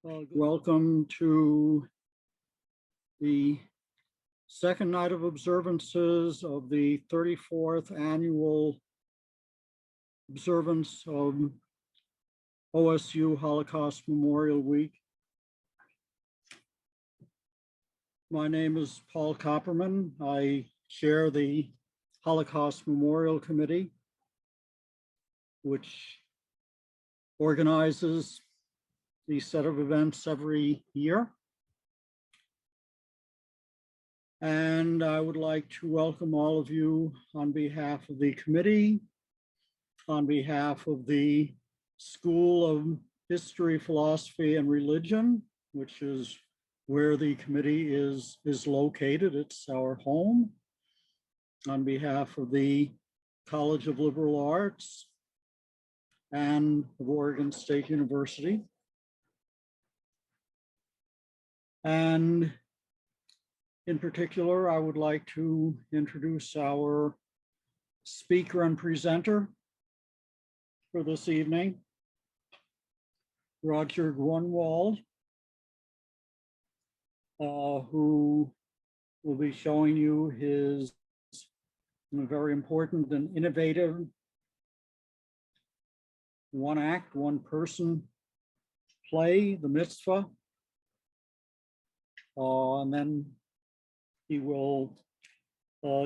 Welcome to the second night of observances of the 34th annual observance of OSU Holocaust Memorial Week. My name is Paul Copperman. I chair the Holocaust Memorial Committee, which organizes the set of events every year. And I would like to welcome all of you on behalf of the committee, on behalf of the School of History, Philosophy, and Religion, which is where the committee is located. It's our home. On behalf of the College of Liberal Arts and of Oregon State University. And in particular, I would like to introduce our speaker and presenter for this evening, Roger Grunwald, who will be showing you his very important and innovative one-act, one-person play, The Mitzvah. And then he will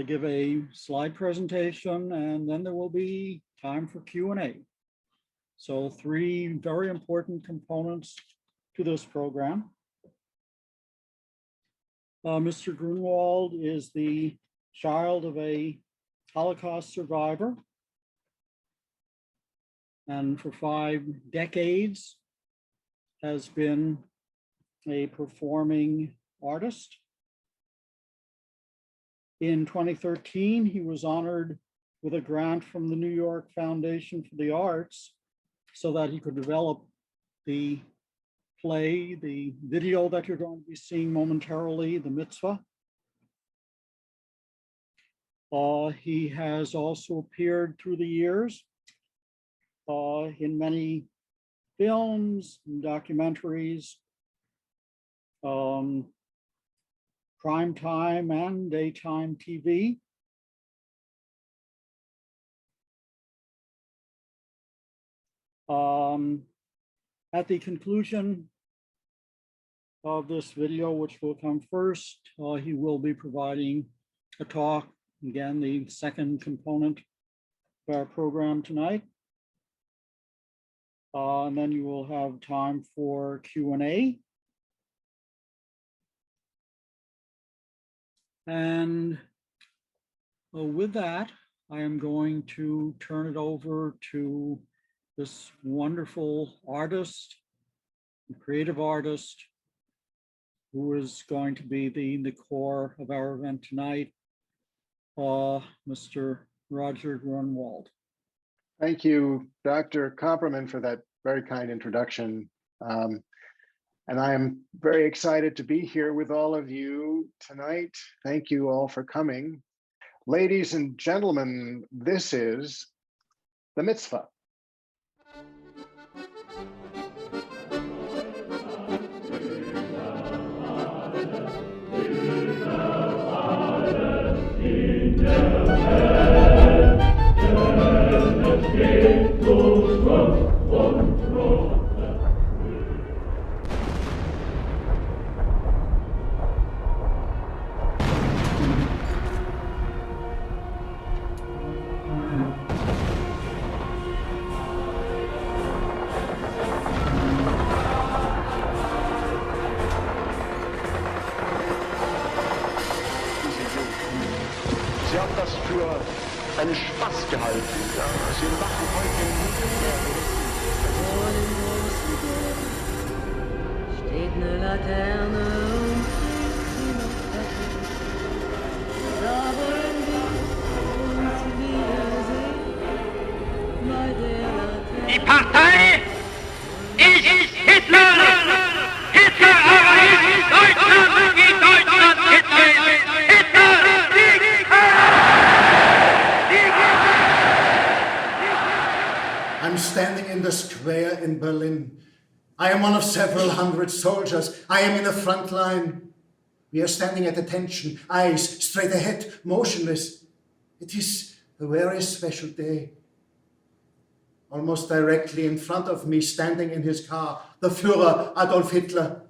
give a slide presentation, and then there will be time for Q&A. So three very important components to this program. Mr. Grunwald is the child of a Holocaust survivor, and for 5 decades has been a performing artist. In 2013, he was honored with a grant from the New York Foundation for the Arts so that he could develop the play, the video that you're going to be seeing momentarily, The Mitzvah. He has also appeared through the years in many films and documentaries, primetime and daytime TV. At the conclusion of this video, which will come first, he will be providing a talk, again, the second component of our program tonight. And then you will have time for Q&A. And with that, I am going to turn it over to this wonderful artist, creative artist, who is going to be the core of our event tonight, Mr. Roger Grunwald. Thank you, Dr. Copperman, for that very kind introduction. And I am very excited to be here with all of you tonight. Thank you all for coming. Ladies and gentlemen, this is The Mitzvah. Einen Spaß gehalten. Ja, sie machen heute steht eine Laterne und sie noch fette. Da wollen wir uns wiedersehen bei der Laterne. Die Partei ist Hitler! Hitler aber ist Deutschland, wie Deutschland Hitler ist! I'm standing in the square in Berlin I am one of several hundred soldiers. I am in the front line. We are standing at attention, eyes straight ahead, motionless. It is a very special day. Almost directly in front of me, standing in his car, the Führer, Adolf Hitler.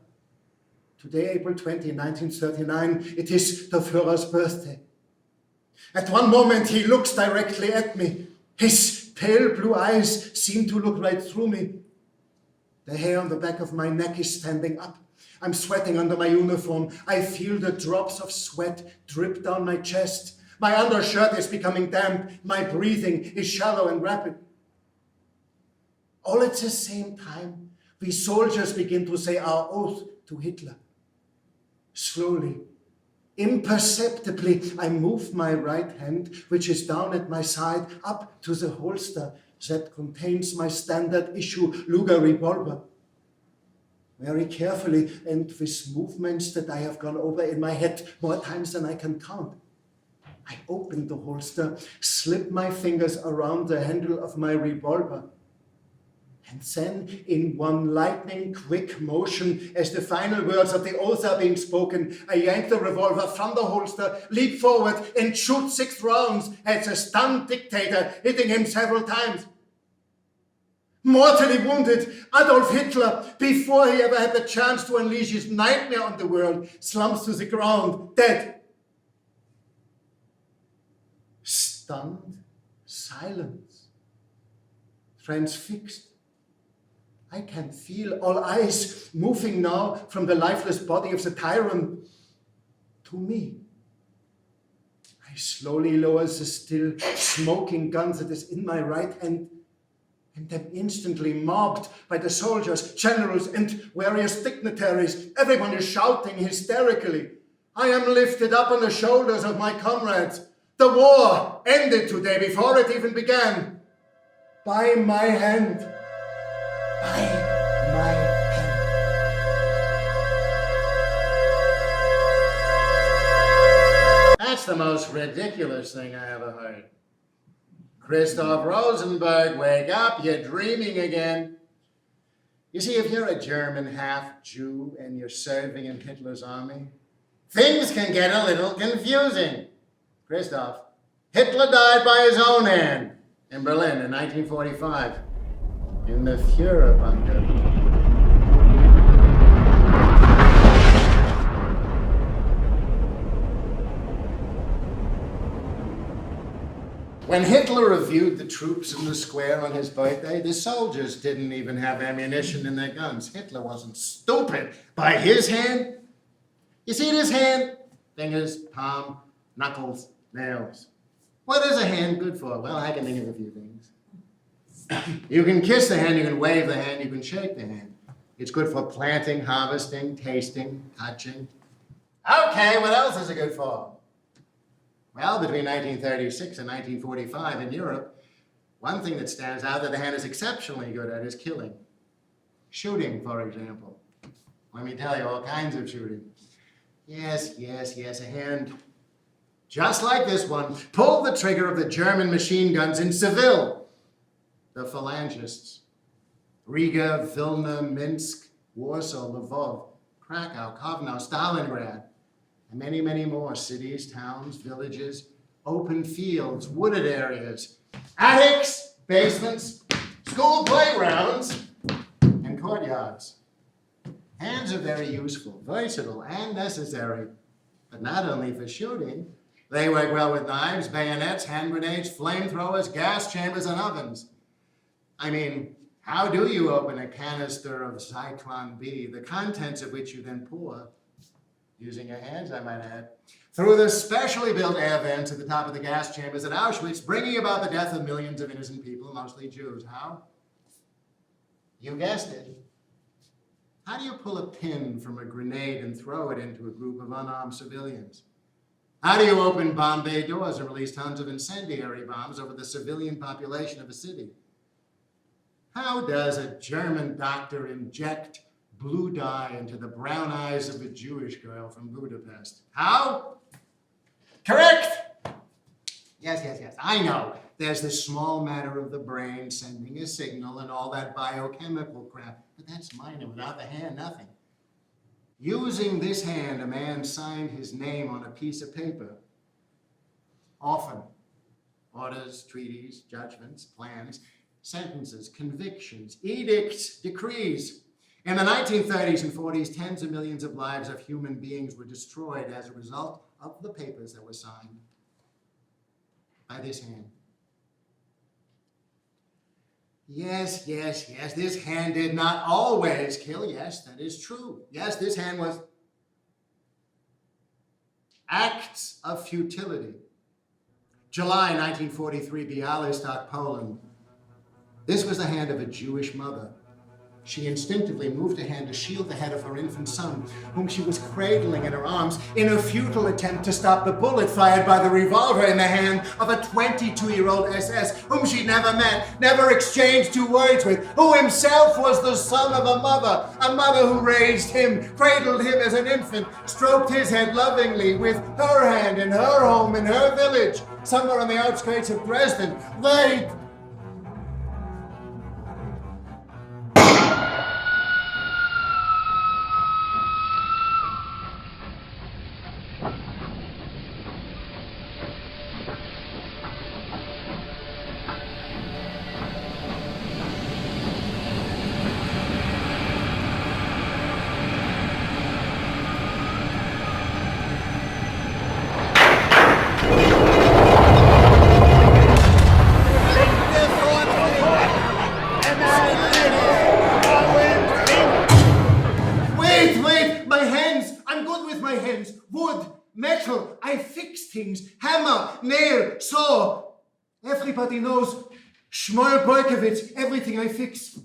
Today, April 20, 1939, it is the Führer's birthday. At one moment, he looks directly at me. His pale blue eyes seem to look right through me. The hair on the back of my neck is standing up. I'm sweating under my uniform. I feel the drops of sweat drip down my chest. My undershirt is becoming damp. My breathing is shallow and rapid. All at the same time, we soldiers begin to say our oath to Hitler. Slowly, imperceptibly, I move my right hand, which is down at my side, up to the holster that contains my standard issue Luger revolver. Very carefully and with movements that I have gone over in my head more times than I can count. I open the holster, slip my fingers around the handle of my revolver, and then, in one lightning quick motion, as the final words of the oath are being spoken, I yank the revolver from the holster, leap forward, and shoot 6 rounds at the stunned dictator, hitting him several times. Mortally wounded, Adolf Hitler, before he ever had the chance to unleash his nightmare on the world, slumps to the ground, dead. Stunned silence, transfixed. I can feel all eyes moving now from the lifeless body of the tyrant to me. I slowly lower the still smoking gun that is in my right hand, and am instantly mobbed by the soldiers, generals, and various dignitaries. Everyone is shouting hysterically. I am lifted up on the shoulders of my comrades. The war ended today before it even began. By my hand. By my hand. That's the most ridiculous thing I ever heard. Christoph Rosenberg, wake up, you're dreaming again. You see, if you're a German half-Jew and you're serving in Hitler's army, things can get a little confusing. Christoph, Hitler died by his own hand in Berlin in 1945, in the Führerbunker. When Hitler reviewed the troops in the square on his birthday, the soldiers didn't even have ammunition in their guns. Hitler wasn't stupid. By his hand, you see his hand? Fingers, palm, knuckles, nails. What is a hand good for? Well, I can think of a few things. You can kiss the hand, you can wave the hand, you can shake the hand. It's good for planting, harvesting, tasting, touching. Okay, what else is it good for? Well, between 1936 and 1945 in Europe, one thing that stands out that the hand is exceptionally good at is killing. Shooting, for example. Let me tell you, all kinds of shooting. Yes, a hand just like this one pulled the trigger of the German machine guns in Seville. The phalangists. Riga, Vilna, Minsk, Warsaw, Lvov, Krakow, Kovno, Stalingrad, and many, many more cities, towns, villages, open fields, wooded areas, attics, basements, school playgrounds, and courtyards. Hands are very useful, versatile, and necessary, but not only for shooting. They work well with knives, bayonets, hand grenades, flamethrowers, gas chambers, and ovens. I mean, how do you open a canister of Zyklon B, the contents of which you then pour, using your hands, I might add, through the specially built air vents at the top of the gas chambers at Auschwitz, bringing about the death of millions of innocent people, mostly Jews. How? You guessed it. How do you pull a pin from a grenade and throw it into a group of unarmed civilians? How do you open bomb bay doors and release tons of incendiary bombs over the civilian population of a city? How does a German doctor inject blue dye into the brown eyes of a Jewish girl from Budapest? How? Correct! Yes. I know. There's this small matter of the brain sending a signal and all that biochemical crap. But that's minor. Without the hand, nothing. Using this hand, a man signed his name on a piece of paper. Often. Orders, treaties, judgments, plans, sentences, convictions, edicts, decrees. In the 1930s and 40s, tens of millions of lives of human beings were destroyed as a result of the papers that were signed by this hand. Yes, this hand did not always kill. Yes, that is true. Yes, this hand was acts of futility. July 1943, Bialystok, Poland. This was the hand of a Jewish mother. She instinctively moved her hand to shield the head of her infant son, whom she was cradling in her arms in a futile attempt to stop the bullet fired by the revolver in the hand of a 22-year-old SS whom she'd never met, never exchanged two words with, who himself was the son of a mother who raised him, cradled him as an infant, stroked his head lovingly with her hand in her home, in her village, somewhere on the outskirts of Dresden. Wait! Metal, I fix things, hammer, nail, saw. Everybody knows Shmuel Berkowitz, everything I fix.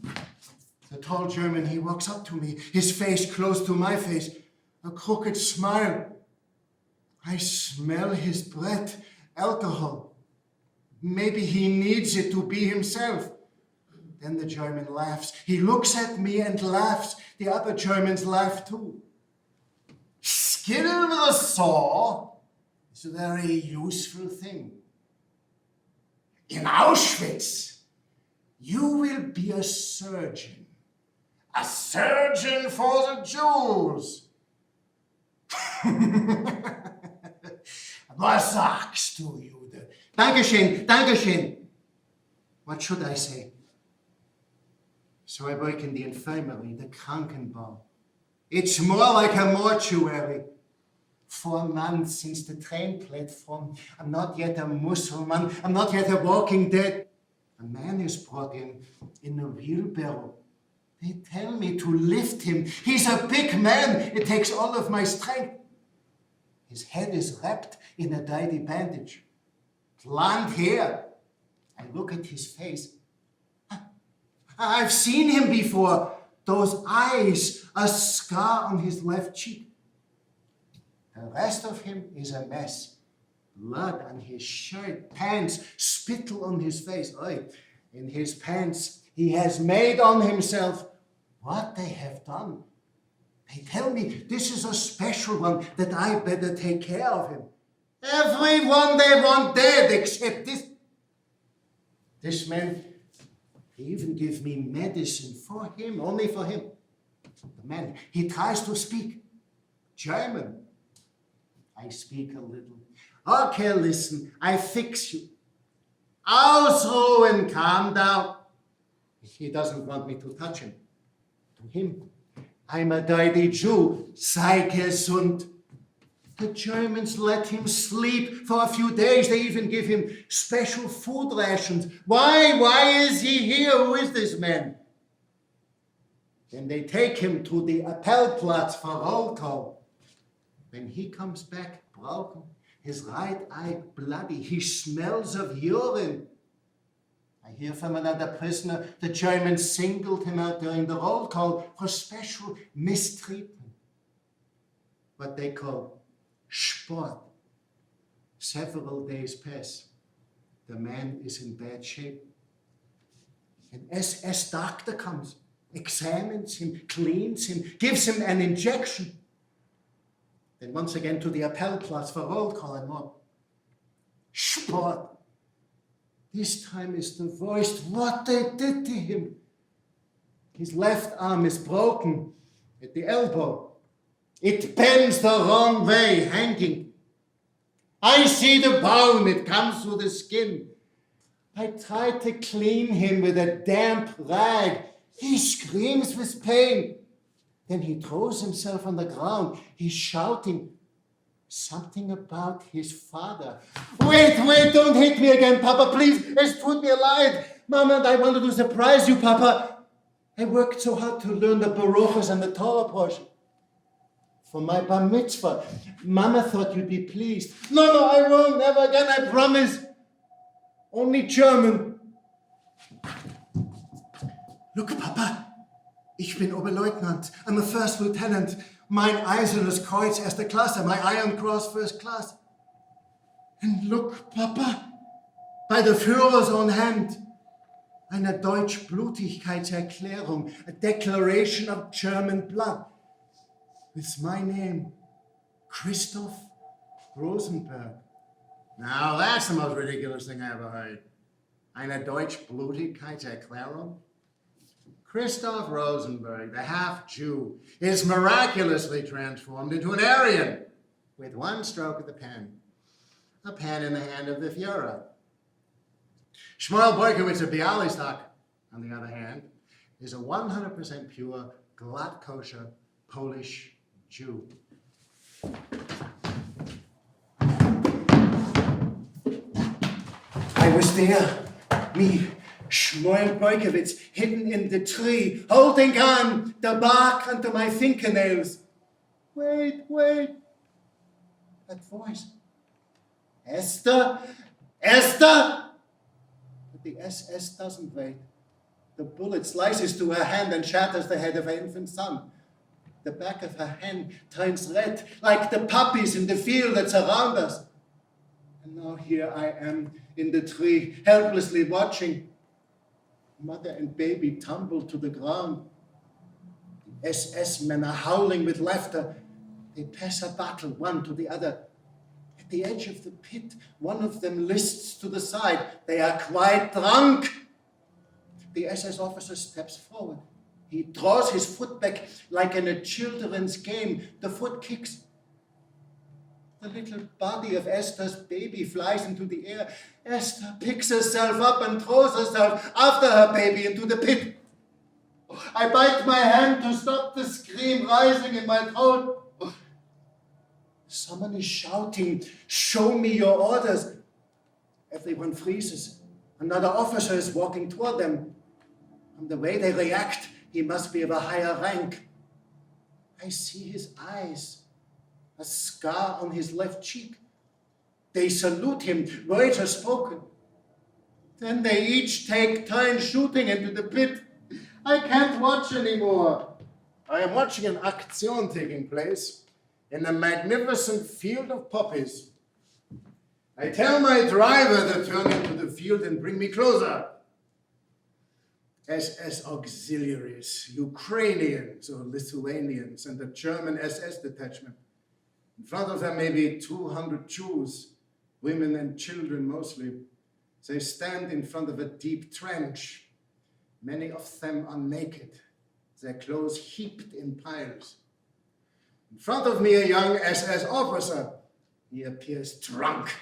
The tall German, he walks up to me, his face close to my face, a crooked smile. I smell his breath, alcohol. Maybe he needs it to be himself. Then the German laughs. He looks at me and laughs. The other Germans laugh too. Skill with a saw is a very useful thing. In Auschwitz, you will be a surgeon. A surgeon for the Jews. Was sagst du, Jude? Dankeschön. What should I say? So I work in the infirmary, the Krankenbau. It's more like a mortuary. 4 months since the train platform. I'm not yet a Muslim. I'm not yet a walking dead. A man is brought in a wheelbarrow. They tell me to lift him. He's a big man. It takes all of my strength. His head is wrapped in a tidy bandage. Blonde hair. I look at his face. I've seen him before. Those eyes, a scar on his left cheek. The rest of him is a mess. Blood on his shirt, pants, spittle on his face. Oy, in his pants, he has made on himself what they have done. They tell me this is a special one, that I better take care of him. Everyone they want dead except this. This man, he even give me medicine for him, only for him. The man, he tries to speak German. I speak a little. Okay, listen, I fix you. Ausruhen, calm down. He doesn't want me to touch him. To him, I'm a dirty Jew. Sei gesund. The Germans let him sleep for a few days. They even give him special food rations. Why is he here? Who is this man? Then they take him to the Appellplatz for roll call. When he comes back broken, his right eye bloody, he smells of urine. I hear from another prisoner, the Germans singled him out during the roll call for special mistreatment. What they call Sport. Several days pass. The man is in bad shape. An SS doctor comes, examines him, cleans him, gives him an injection. Then once again to the Appellplatz for roll call and more. Sport. This time is the worst what they did to him. His left arm is broken at the elbow. It bends the wrong way, hanging. I see the bone, it comes through the skin. I try to clean him with a damp rag. He screams with pain. Then he throws himself on the ground. He's shouting something about his father. Wait, don't hit me again, Papa, please. Es tut mir leid. Mama and I wanted to surprise you, Papa. I worked so hard to learn the Baruchas and the Torah portion. For my bar mitzvah, Mama thought you'd be pleased. No, I won't, never again, I promise. Only German. Look, Papa, ich bin Oberleutnant. I'm a first lieutenant. Mein Eisernes Kreuz, erste Klasse. My Iron Cross, first class. And look, Papa, by the Führer's own hand, eine Deutsch-Blutigkeitserklärung, a declaration of German blood. With my name, Christoph Rosenberg. Now, that's the most ridiculous thing I ever heard. Eine Deutsch-Blutigkeitserklärung? Christoph Rosenberg, the half-Jew, is miraculously transformed into an Aryan with one stroke of the pen. A pen in the hand of the Führer. Shmuel Boykowitz of Bialystok, on the other hand, is a 100% pure, glatt kosher Polish Jew. I was there, me, Shmuel Boykowitz, hidden in the tree, holding on the bark under my fingernails. Wait. That voice. Esther! But the SS doesn't wait. The bullet slices through her hand and shatters the head of her infant son. The back of her hand turns red, like the poppies in the field that surround us. And now here I am in the tree, helplessly watching. Mother and baby tumble to the ground. The SS men are howling with laughter. They pass a battle, one to the other. At the edge of the pit, one of them lists to the side. They are quite drunk. The SS officer steps forward. He draws his foot back like in a children's game. The foot kicks. The little body of Esther's baby flies into the air. Esther picks herself up and throws herself after her baby into the pit. I bite my hand to stop the scream rising in my throat. Someone is shouting, "Show me your orders." Everyone freezes. Another officer is walking toward them. From the way they react, he must be of a higher rank. I see his eyes, a scar on his left cheek. They salute him, words are spoken. Then they each take turns shooting into the pit. I can't watch anymore. I am watching an action taking place in a magnificent field of poppies. I tell my driver to turn into the field and bring me closer. SS auxiliaries, Ukrainians or Lithuanians, and the German SS detachment. In front of them, maybe 200 Jews, women and children mostly. They stand in front of a deep trench. Many of them are naked, their clothes heaped in piles. In front of me, a young SS officer. He appears drunk.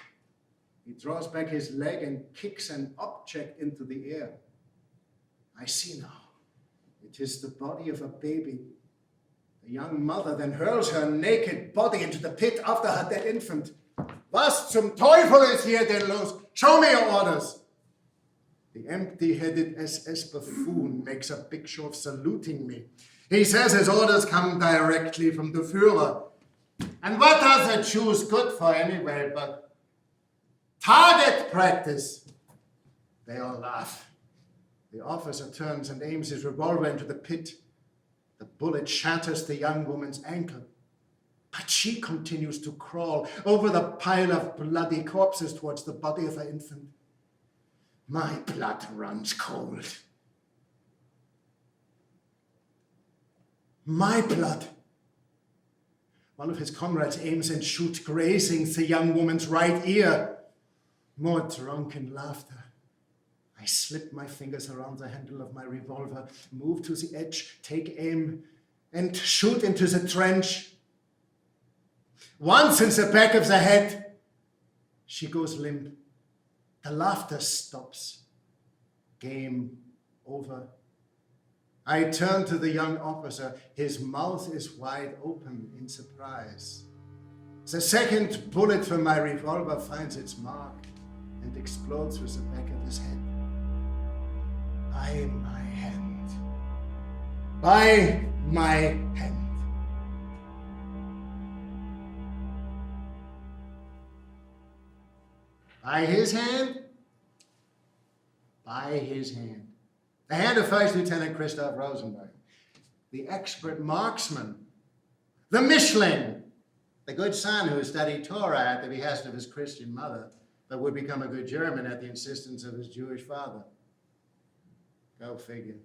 He draws back his leg and kicks an object into the air. I see now. It is the body of a baby. The young mother then hurls her naked body into the pit after her dead infant. Was zum Teufel ist hier denn los? Show me your orders. The empty-headed SS buffoon makes a big show of saluting me. He says his orders come directly from the Führer. And what are the Jews good for anyway but target practice? They all laugh. The officer turns and aims his revolver into the pit. The bullet shatters the young woman's ankle. But she continues to crawl over the pile of bloody corpses towards the body of her infant. My blood runs cold. My blood. One of his comrades aims and shoots, grazing the young woman's right ear. More drunken laughter. I slip my fingers around the handle of my revolver, move to the edge, take aim, and shoot into the trench. Once in the back of the head, she goes limp. The laughter stops. Game over. I turn to the young officer. His mouth is wide open in surprise. The second bullet from my revolver finds its mark and explodes through the back of his head. By my hand. By my hand. By his hand? By his hand. The hand of First Lieutenant Christoph Rosenberg, the expert marksman, the Mischling, the good son who studied Torah at the behest of his Christian mother, but would become a good German at the insistence of his Jewish father. Go figure.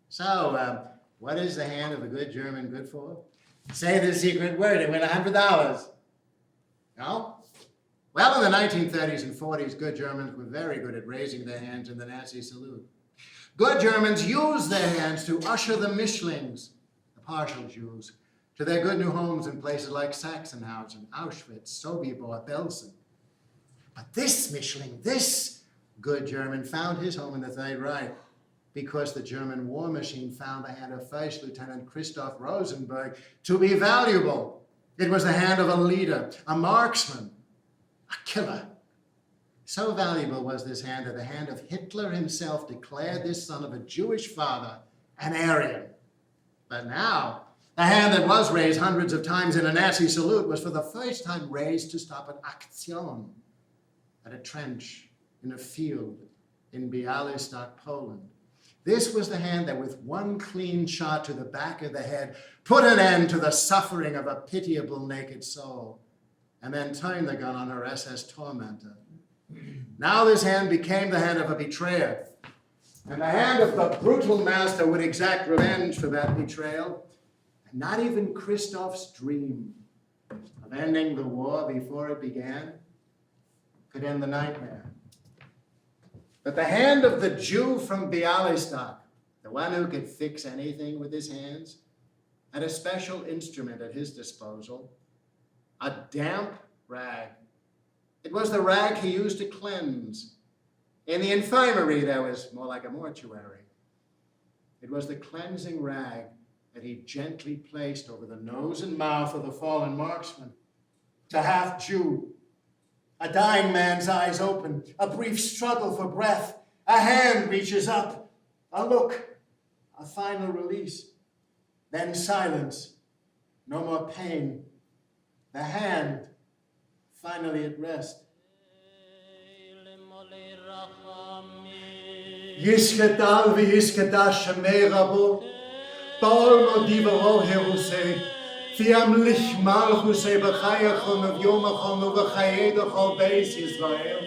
So, what is the hand of a good German good for? Say the secret word and win $100. No? Well, in the 1930s and 40s, good Germans were very good at raising their hands in the Nazi salute. Good Germans used their hands to usher the Mischlings, the partial Jews, to their good new homes in places like Sachsenhausen, Auschwitz, Sobibor, Belsen. But this Mischling, this good German, found his home in the Third Reich because the German war machine found the hand of First Lieutenant Christoph Rosenberg to be valuable. It was the hand of a leader, a marksman, a killer. So valuable was this hand that the hand of Hitler himself declared this son of a Jewish father an Aryan. But now, the hand that was raised hundreds of times in a Nazi salute was for the first time raised to stop an Aktion at a trench in a field in Bialystok, Poland. This was the hand that with one clean shot to the back of the head put an end to the suffering of a pitiable naked soul and then turned the gun on her SS tormentor. Now this hand became the hand of a betrayer, and the hand of the brutal master would exact revenge for that betrayal. And not even Christoph's dream of ending the war before it began could end the nightmare. But the hand of the Jew from Bialystok, the one who could fix anything with his hands, had a special instrument at his disposal, a damp rag. It was the rag he used to cleanse. In the infirmary, there was more like a mortuary. It was the cleansing rag that he gently placed over the nose and mouth of the fallen marksman. The half-Jew, a dying man's eyes open, a brief struggle for breath, a hand reaches up, a look, a final release, then silence, no more pain, the hand finally at rest. Yishkedal v'yishkedash shemei rabo, ba'ol modivaro herusei, v'yamlich malchusei b'chayachon v'yomachon v'chayedachon beis Yisrael.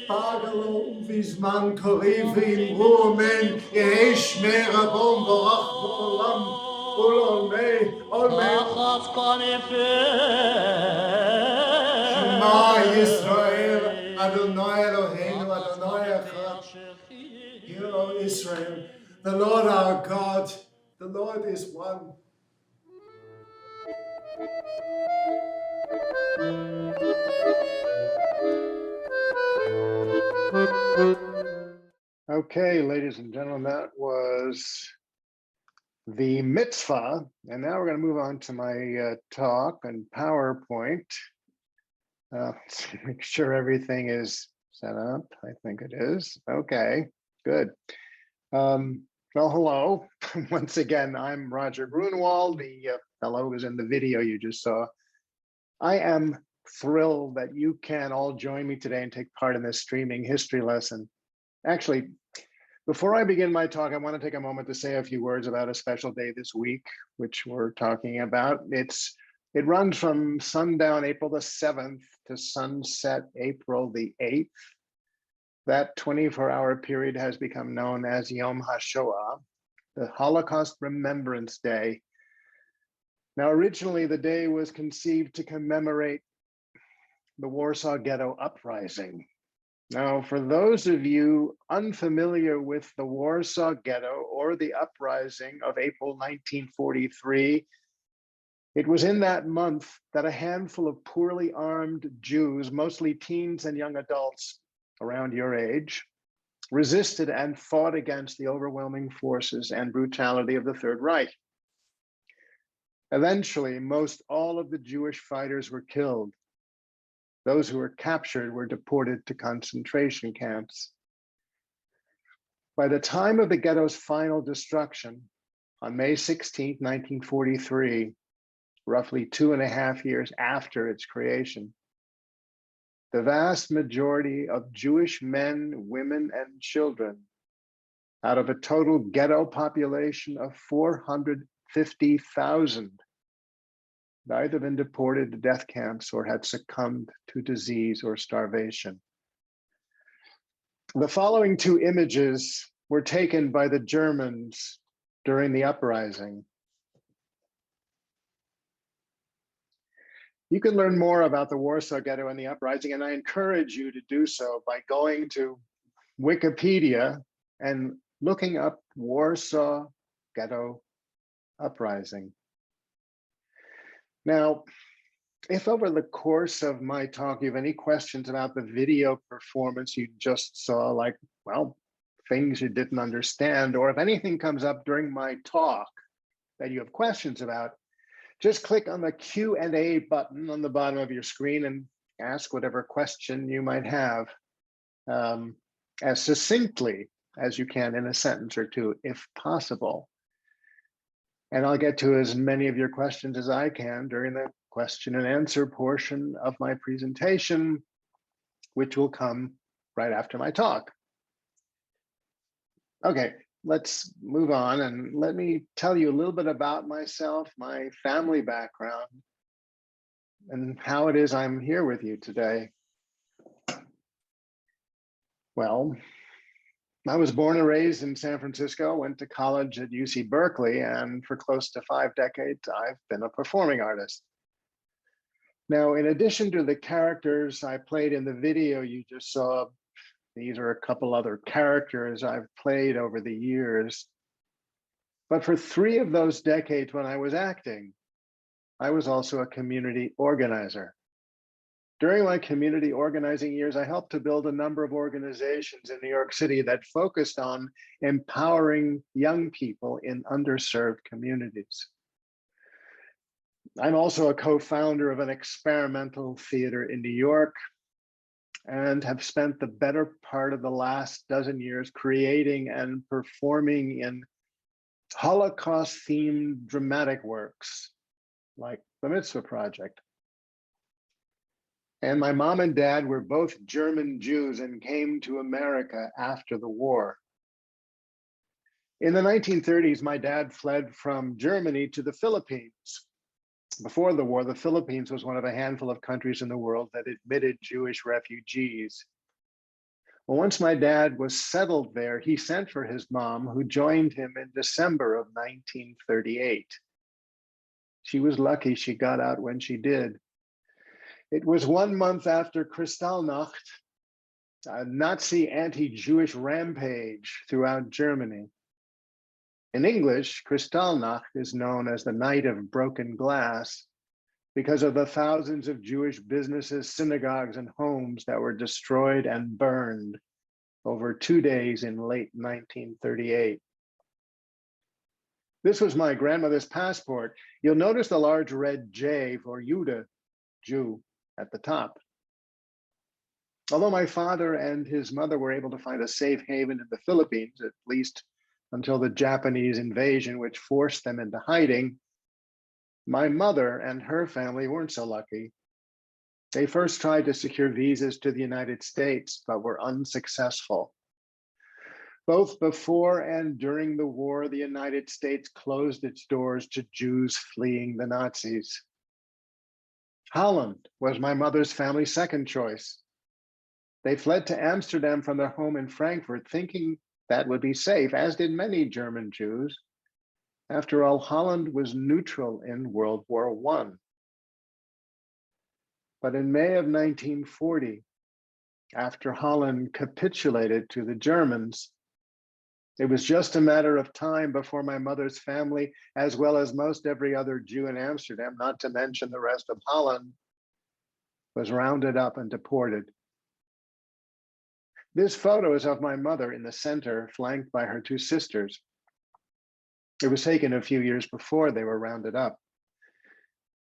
Pagalo uvizman koriv v'im rumen, yehi shmei rabon v'rach b'olam, ulolmei, olmei. Shema Yisrael, Adonai Eloheinu, Adonai Echad. Hear, O Israel, the Lord our God, the Lord is one. Okay, ladies and gentlemen, that was the Mitzvah. And now we're going to move on to my talk and PowerPoint. Let's make sure everything is set up. I think it is. Okay, good. Well, hello. Once again, I'm Roger Grunwald, the fellow who's in the video you just saw. I am thrilled that you can all join me today and take part in this streaming history lesson. Actually, before I begin my talk, I want to take a moment to say a few words about a special day this week, which we're talking about. It runs from sundown April the 7th to sunset April the 8th. That 24-hour period has become known as Yom Hashoah, the Holocaust Remembrance Day. Now, originally, the day was conceived to commemorate the Warsaw Ghetto uprising Now, for those of you unfamiliar with the Warsaw Ghetto or the uprising of April 1943, it was in that month that a handful of poorly armed Jews, mostly teens and young adults around your age, resisted and fought against the overwhelming forces and brutality of the Third Reich. Eventually, most all of the Jewish fighters were killed. Those who were captured were deported to concentration camps. By the time of the ghetto's final destruction, on May 16, 1943, roughly 2.5 years after its creation, the vast majority of Jewish men, women, and children, out of a total ghetto population of 450,000, had either been deported to death camps or had succumbed to disease or starvation. The following two images were taken by the Germans during the uprising. You can learn more about the Warsaw Ghetto and the uprising, and I encourage you to do so by going to Wikipedia and looking up Warsaw Ghetto uprising. Now, if over the course of my talk you have any questions about the video performance you just saw, like, well, things you didn't understand, or if anything comes up during my talk that you have questions about, just click on the Q&A button on the bottom of your screen and ask whatever question you might have, as succinctly as you can in a sentence or two, if possible. And I'll get to as many of your questions as I can during the question and answer portion of my presentation, which will come right after my talk. Okay, let's move on and let me tell you a little bit about myself, my family background, and how it is I'm here with you today. Well, I was born and raised in San Francisco, went to college at UC Berkeley, and for close to 5 decades, I've been a performing artist. Now, in addition to the characters I played in the video you just saw, these are a couple other characters I've played over the years. But for 3 of those decades when I was acting, I was also a community organizer. During my community organizing years, I helped to build a number of organizations in New York City that focused on empowering young people in underserved communities. I'm also a co-founder of an experimental theater in New York and have spent the better part of the last dozen years creating and performing in Holocaust-themed dramatic works like the Mitzvah Project. And my mom and dad were both German Jews and came to America after the war. In the 1930s, my dad fled from Germany to the Philippines. Before the war, the Philippines was one of a handful of countries in the world that admitted Jewish refugees. Well, once my dad was settled there, he sent for his mom, who joined him in December of 1938. She was lucky she got out when she did. It was 1 month after Kristallnacht, a Nazi anti-Jewish rampage throughout Germany. In English, Kristallnacht is known as the Night of Broken Glass because of the thousands of Jewish businesses, synagogues, and homes that were destroyed and burned over 2 days in late 1938. This was my grandmother's passport. You'll notice the large red J for Jude, Jew, at the top. Although my father and his mother were able to find a safe haven in the Philippines, at least until the Japanese invasion, which forced them into hiding, my mother and her family weren't so lucky. They first tried to secure visas to the United States, but were unsuccessful. Both before and during the war, the United States closed its doors to Jews fleeing the Nazis. Holland was my mother's family's second choice. They fled to Amsterdam from their home in Frankfurt, thinking that would be safe, as did many German Jews. After all, Holland was neutral in World War I. But in May of 1940, after Holland capitulated to the Germans. It was just a matter of time before my mother's family, as well as most every other Jew in Amsterdam, not to mention the rest of Holland, was rounded up and deported. This photo is of my mother in the center, flanked by her two sisters. It was taken a few years before they were rounded up.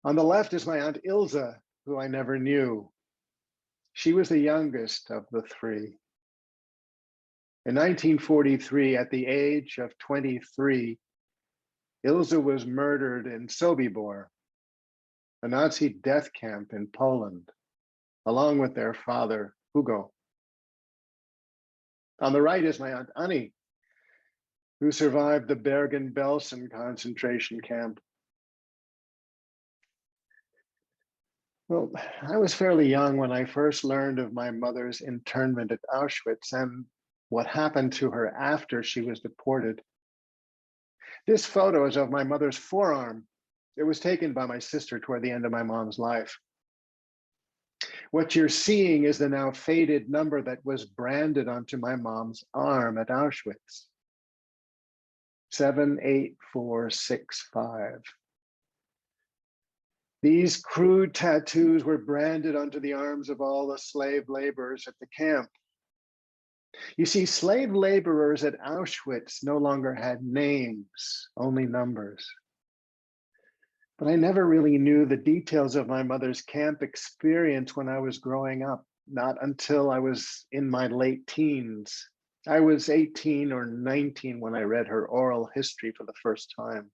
On the left is my Aunt Ilse, who I never knew. She was the youngest of the three. In 1943, at the age of 23, Ilse was murdered in Sobibor, a Nazi death camp in Poland, along with their father, Hugo. On the right is my Aunt Annie, who survived the Bergen-Belsen concentration camp. Well, I was fairly young when I first learned of my mother's internment at Auschwitz and what happened to her after she was deported. This photo is of my mother's forearm. It was taken by my sister toward the end of my mom's life. What you're seeing is the now faded number that was branded onto my mom's arm at Auschwitz. 78465. These crude tattoos were branded onto the arms of all the slave laborers at the camp. You see, slave laborers at Auschwitz no longer had names, only numbers. But I never really knew the details of my mother's camp experience when I was growing up, not until I was in my late teens. I was 18 or 19 when I read her oral history for the first time.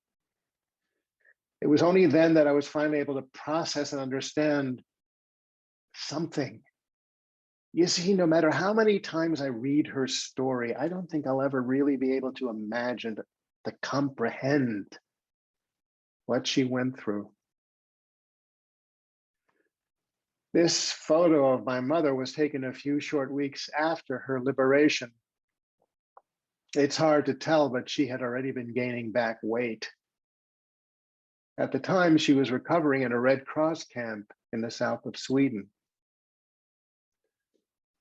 It was only then that I was finally able to process and understand something. You see, no matter how many times I read her story, I don't think I'll ever really be able to imagine, to comprehend what she went through. This photo of my mother was taken a few short weeks after her liberation. It's hard to tell, but she had already been gaining back weight. At the time, she was recovering in a Red Cross camp in the south of Sweden.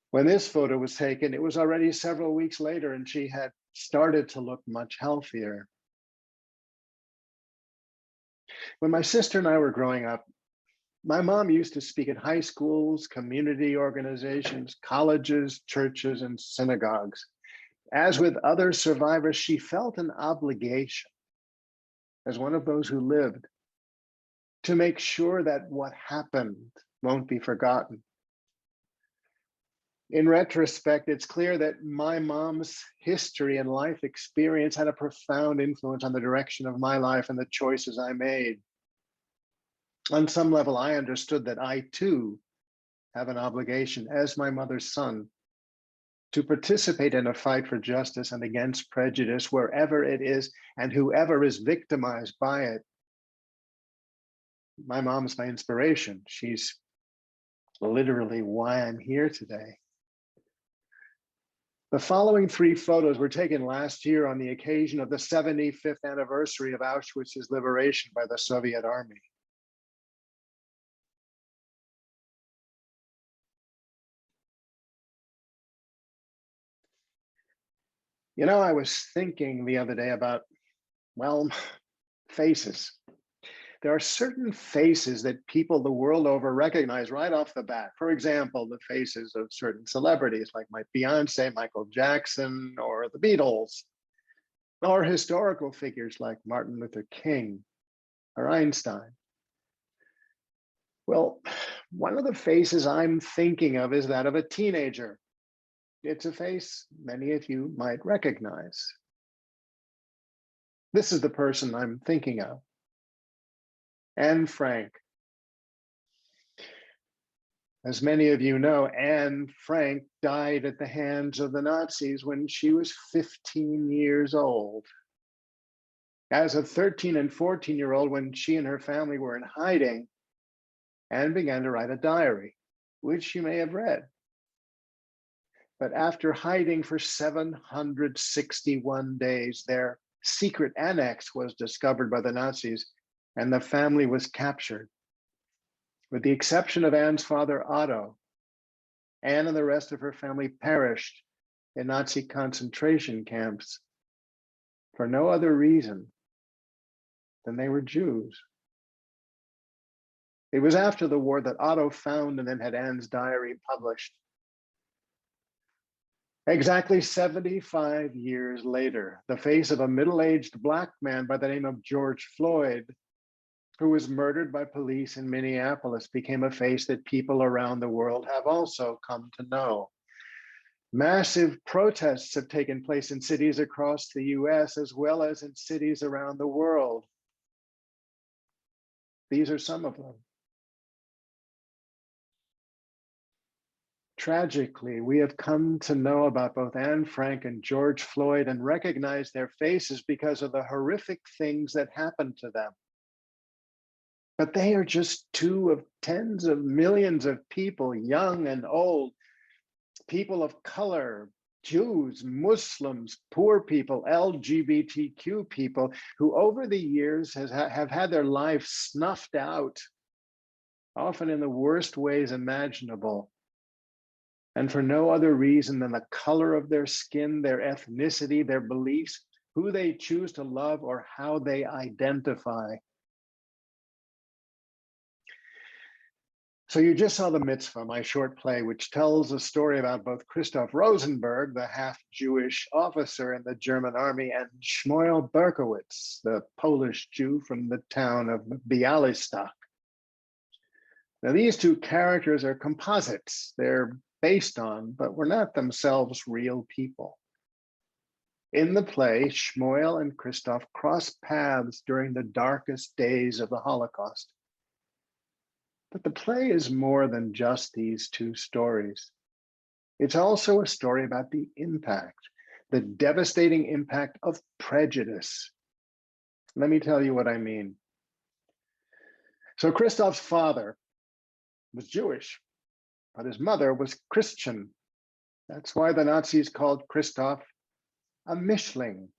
When this photo was taken, it was already several weeks later, and she had started to look much healthier. When my sister and I were growing up, my mom used to speak at high schools, community organizations, colleges, churches, and synagogues. As with other survivors, she felt an obligation, as one of those who lived, to make sure that what happened won't be forgotten. In retrospect, it's clear that my mom's history and life experience had a profound influence on the direction of my life and the choices I made. On some level, I understood that I too have an obligation as my mother's son to participate in a fight for justice and against prejudice wherever it is and whoever is victimized by it. My mom's my inspiration. She's literally why I'm here today. The following three photos were taken last year on the occasion of the 75th anniversary of Auschwitz's liberation by the Soviet Army. You know, I was thinking the other day about, well, faces. There are certain faces that people the world over recognize right off the bat. For example, the faces of certain celebrities like my Beyonce, Michael Jackson, or the Beatles, or historical figures like Martin Luther King or Einstein. Well, one of the faces I'm thinking of is that of a teenager. It's a face many of you might recognize. This is the person I'm thinking of, Anne Frank. As many of you know, Anne Frank died at the hands of the Nazis when she was 15 years old. As a 13 and 14-year-old, when she and her family were in hiding, Anne began to write a diary, which you may have read. But after hiding for 761 days, their secret annex was discovered by the Nazis, and the family was captured. With the exception of Anne's father, Otto, Anne and the rest of her family perished in Nazi concentration camps for no other reason than they were Jews. It was after the war that Otto found and then had Anne's diary published. Exactly 75 years later, the face of a middle-aged Black man by the name of George Floyd, who was murdered by police in Minneapolis, became a face that people around the world have also come to know. Massive protests have taken place in cities across the US as well as in cities around the world. These are some of them. Tragically, we have come to know about both Anne Frank and George Floyd and recognize their faces because of the horrific things that happened to them. But they are just two of tens of millions of people, young and old, people of color, Jews, Muslims, poor people, LGBTQ people, who over the years have had their lives snuffed out, often in the worst ways imaginable, and for no other reason than the color of their skin, their ethnicity, their beliefs, who they choose to love, or how they identify. So you just saw the Mitzvah, my short play, which tells a story about both Christoph Rosenberg, the half-Jewish officer in the German army, and Shmuel Berkowitz, the Polish Jew from the town of Bialystok. Now, these two characters are composites. They're based on, but were not themselves real people. In the play, Shmuel and Christoph cross paths during the darkest days of the Holocaust. But the play is more than just these two stories. It's also a story about the impact, the devastating impact of prejudice. Let me tell you what I mean. So Christoph's father was Jewish, but his mother was Christian. That's why the Nazis called Christoph a Mischling,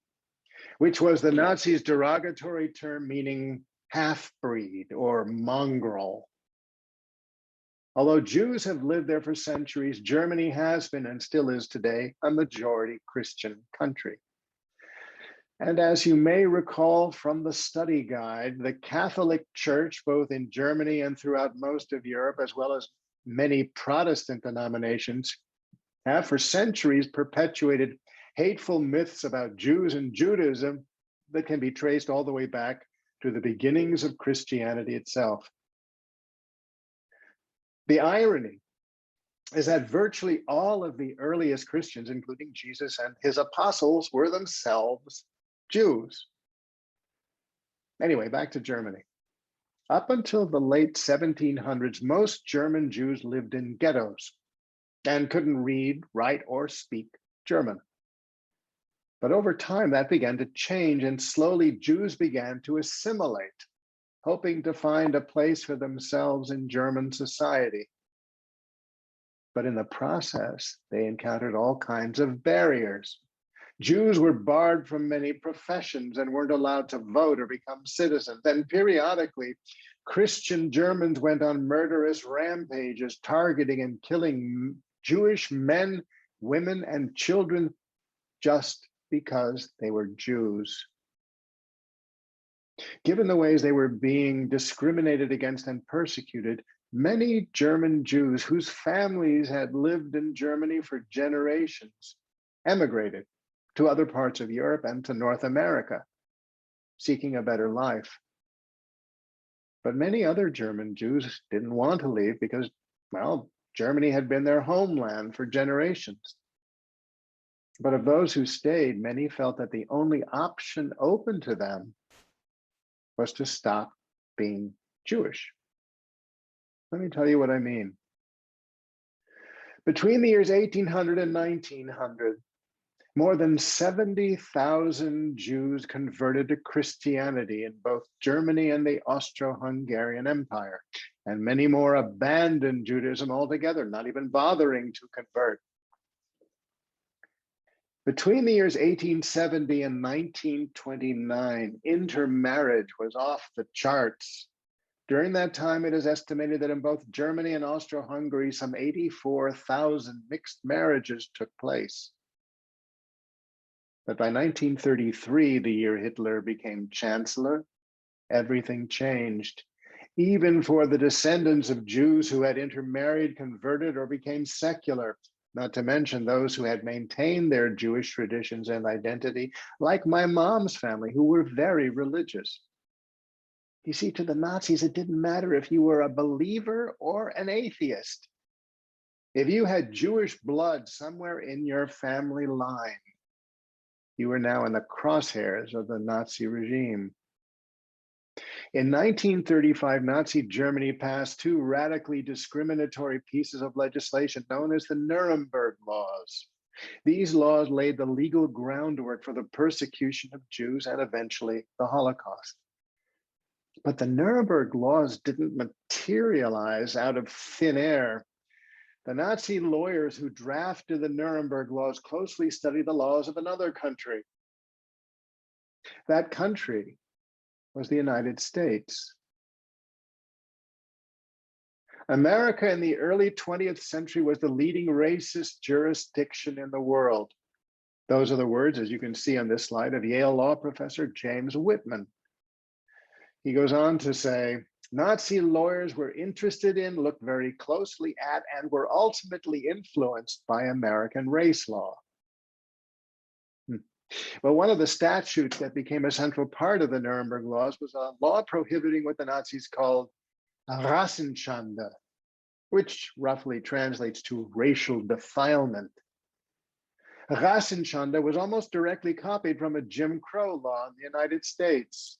which was the Nazis' derogatory term meaning half-breed or mongrel. Although Jews have lived there for centuries, Germany has been and still is today a majority Christian country. And as you may recall from the study guide, the Catholic Church, both in Germany and throughout most of Europe, as well as many Protestant denominations, have for centuries perpetuated hateful myths about Jews and Judaism that can be traced all the way back to the beginnings of Christianity itself. The irony is that virtually all of the earliest Christians, including Jesus and his apostles, were themselves Jews. Anyway, back to Germany. Up until the late 1700s, most German Jews lived in ghettos and couldn't read, write, or speak German. But over time, that began to change, and slowly Jews began to assimilate, hoping to find a place for themselves in German society. But in the process, they encountered all kinds of barriers. Jews were barred from many professions and weren't allowed to vote or become citizens. And periodically, Christian Germans went on murderous rampages, targeting and killing Jewish men, women, and children just because they were Jews. Given the ways they were being discriminated against and persecuted, many German Jews whose families had lived in Germany for generations emigrated to other parts of Europe and to North America, seeking a better life. But many other German Jews didn't want to leave because, well, Germany had been their homeland for generations. But of those who stayed, many felt that the only option open to them was to stop being Jewish. Let me tell you what I mean. Between the years 1800 and 1900, more than 70,000 Jews converted to Christianity in both Germany and the Austro-Hungarian Empire, and many more abandoned Judaism altogether, not even bothering to convert. Between the years 1870 and 1929, intermarriage was off the charts. During that time, it is estimated that in both Germany and Austro-Hungary, some 84,000 mixed marriages took place. But by 1933, the year Hitler became chancellor, everything changed. Even for the descendants of Jews who had intermarried, converted, or became secular, not to mention those who had maintained their Jewish traditions and identity, like my mom's family, who were very religious. You see, to the Nazis, it didn't matter if you were a believer or an atheist. If you had Jewish blood somewhere in your family line, you were now in the crosshairs of the Nazi regime. In 1935, Nazi Germany passed two radically discriminatory pieces of legislation known as the Nuremberg Laws. These laws laid the legal groundwork for the persecution of Jews and eventually the Holocaust. But the Nuremberg Laws didn't materialize out of thin air. The Nazi lawyers who drafted the Nuremberg Laws closely studied the laws of another country. That country was the United States. America in the early 20th century was the leading racist jurisdiction in the world. Those are the words, as you can see on this slide, of Yale law professor James Whitman. He goes on to say, Nazi lawyers were interested in, looked very closely at, and were ultimately influenced by American race law. Well, one of the statutes that became a central part of the Nuremberg Laws was a law prohibiting what the Nazis called Rassenschande, which roughly translates to racial defilement. Rassenschande was almost directly copied from a Jim Crow law in the United States.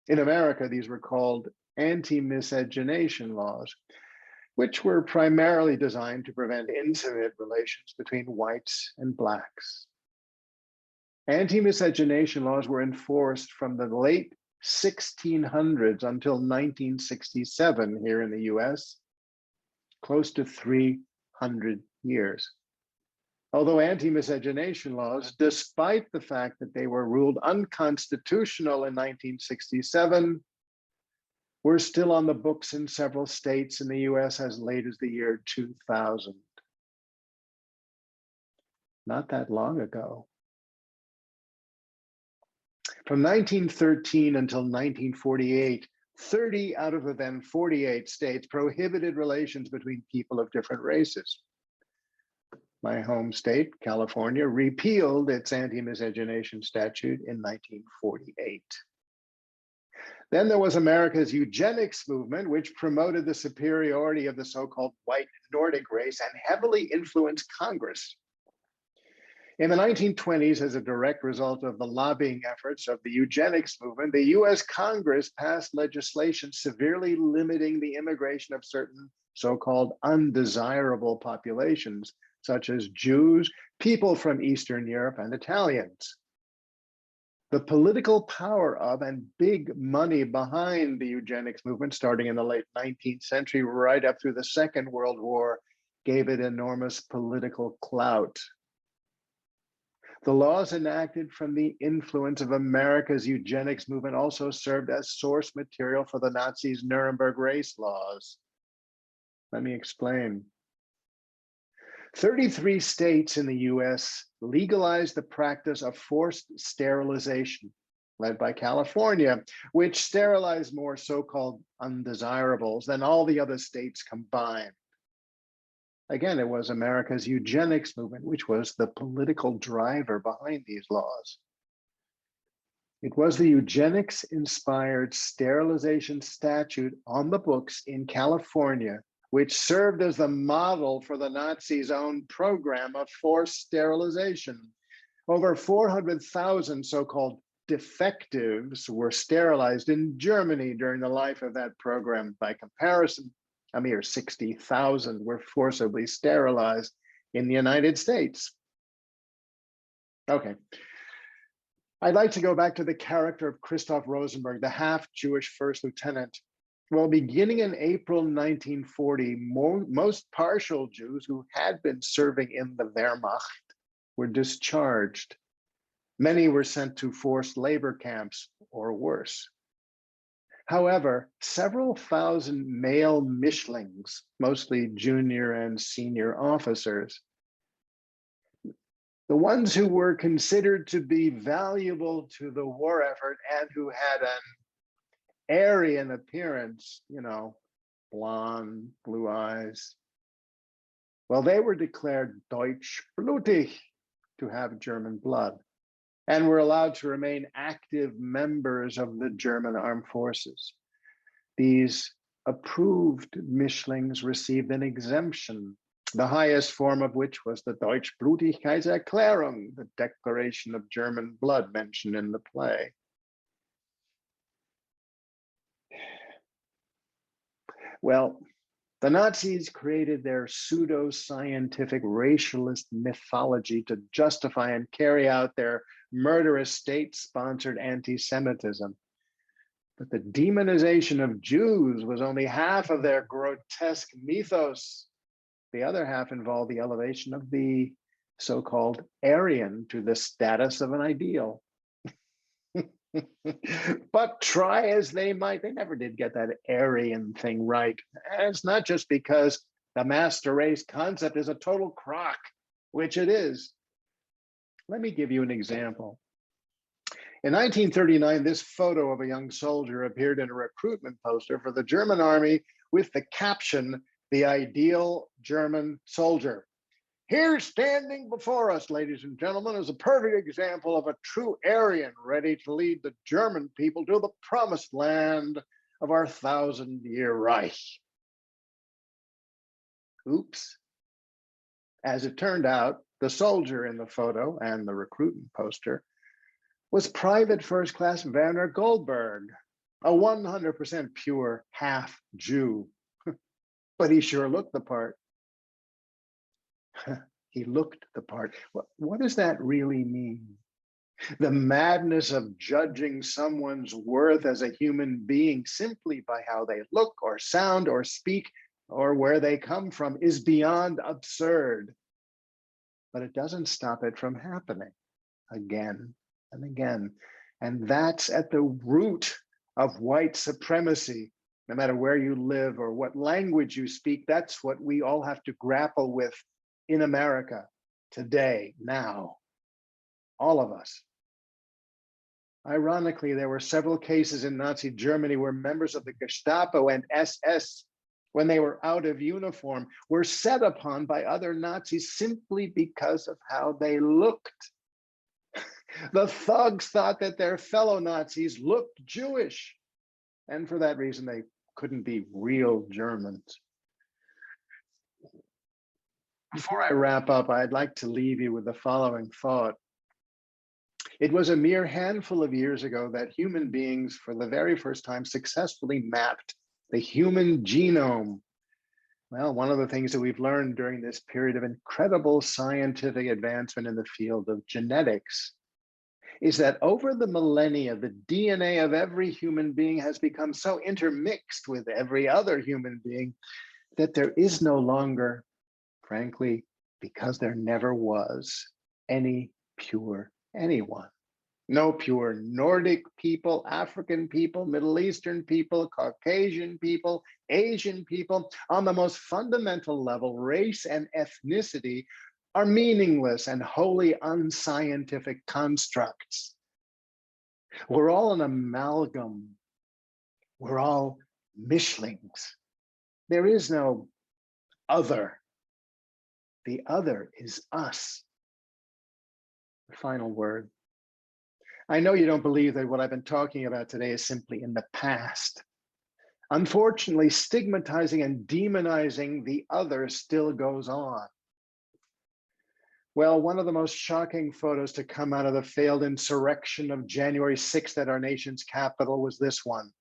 In America, these were called anti-miscegenation laws, which were primarily designed to prevent intimate relations between whites and blacks. Anti-miscegenation laws were enforced from the late 1600s until 1967 here in the US, close to 300 years. Although anti-miscegenation laws, despite the fact that they were ruled unconstitutional in 1967, were still on the books in several states in the US as late as the year 2000. Not that long ago. From 1913 until 1948, 30 out of the then 48 states prohibited relations between people of different races. My home state, California, repealed its anti-miscegenation statute in 1948. Then there was America's eugenics movement, which promoted the superiority of the so-called white Nordic race and heavily influenced Congress. In the 1920s, as a direct result of the lobbying efforts of the eugenics movement, the US Congress passed legislation severely limiting the immigration of certain so-called undesirable populations, such as Jews, people from Eastern Europe, and Italians. The political power of and big money behind the eugenics movement, starting in the late 19th century, right up through the Second World War, gave it enormous political clout. The laws enacted from the influence of America's eugenics movement also served as source material for the Nazis' Nuremberg race laws. Let me explain. 33 states in the US legalized the practice of forced sterilization, led by California, which sterilized more so-called undesirables than all the other states combined. Again, it was America's eugenics movement, which was the political driver behind these laws. It was the eugenics-inspired sterilization statute on the books in California, which served as the model for the Nazis' own program of forced sterilization. Over 400,000 so-called defectives were sterilized in Germany during the life of that program. By comparison, a mere 60,000 were forcibly sterilized in the United States. Okay. I'd like to go back to the character of Christoph Rosenberg, the half-Jewish first lieutenant. Well, beginning in April 1940, most partial Jews who had been serving in the Wehrmacht were discharged. Many were sent to forced labor camps or worse. However, several thousand male Mischlings, mostly junior and senior officers, the ones who were considered to be valuable to the war effort and who had an Aryan appearance, you know, blonde, blue eyes, well, they were declared Deutschblutig, to have German blood, and were allowed to remain active members of the German armed forces. These approved Mischlings received an exemption, the highest form of which was the Deutschblutigkeitserklärung, the declaration of German blood mentioned in the play. Well, the Nazis created their pseudo-scientific racialist mythology to justify and carry out their murderous state-sponsored anti-Semitism. But the demonization of Jews was only half of their grotesque mythos. The other half involved the elevation of the so-called Aryan to the status of an ideal. But try as they might, they never did get that Aryan thing right. And it's not just because the master race concept is a total crock, which it is. Let me give you an example. In 1939, this photo of a young soldier appeared in a recruitment poster for the German army with the caption, "The ideal German soldier." Here standing before us, ladies and gentlemen, is a perfect example of a true Aryan ready to lead the German people to the promised land of our 1,000-year Reich. Oops. As it turned out, the soldier in the photo and the recruitment poster was Private First Class Werner Goldberg, a 100% pure half Jew. But he sure looked the part. He looked the part. What does that really mean? The madness of judging someone's worth as a human being simply by how they look or sound or speak or where they come from is beyond absurd. But it doesn't stop it from happening again and again. And that's at the root of white supremacy. No matter where you live or what language you speak, that's what we all have to grapple with in America today, now, all of us. Ironically, there were several cases in Nazi Germany where members of the Gestapo and SS, when they were out of uniform, were set upon by other Nazis simply because of how they looked. The thugs thought that their fellow Nazis looked Jewish, and for that reason, they couldn't be real Germans. Before I wrap up, I'd like to leave you with the following thought. It was a mere handful of years ago that human beings, for the very first time, successfully mapped the human genome. Well, one of the things that we've learned during this period of incredible scientific advancement in the field of genetics is that over the millennia, the DNA of every human being has become so intermixed with every other human being that there is no longer, frankly, because there never was any pure anyone. No pure Nordic people, African people, Middle Eastern people, Caucasian people, Asian people. On the most fundamental level, race and ethnicity are meaningless and wholly unscientific constructs. We're all an amalgam. We're all Mischlings. There is no other. The other is us. The final word. I know you don't believe that what I've been talking about today is simply in the past. Unfortunately, stigmatizing and demonizing the other still goes on. Well, one of the most shocking photos to come out of the failed insurrection of January 6th at our nation's capital was this one.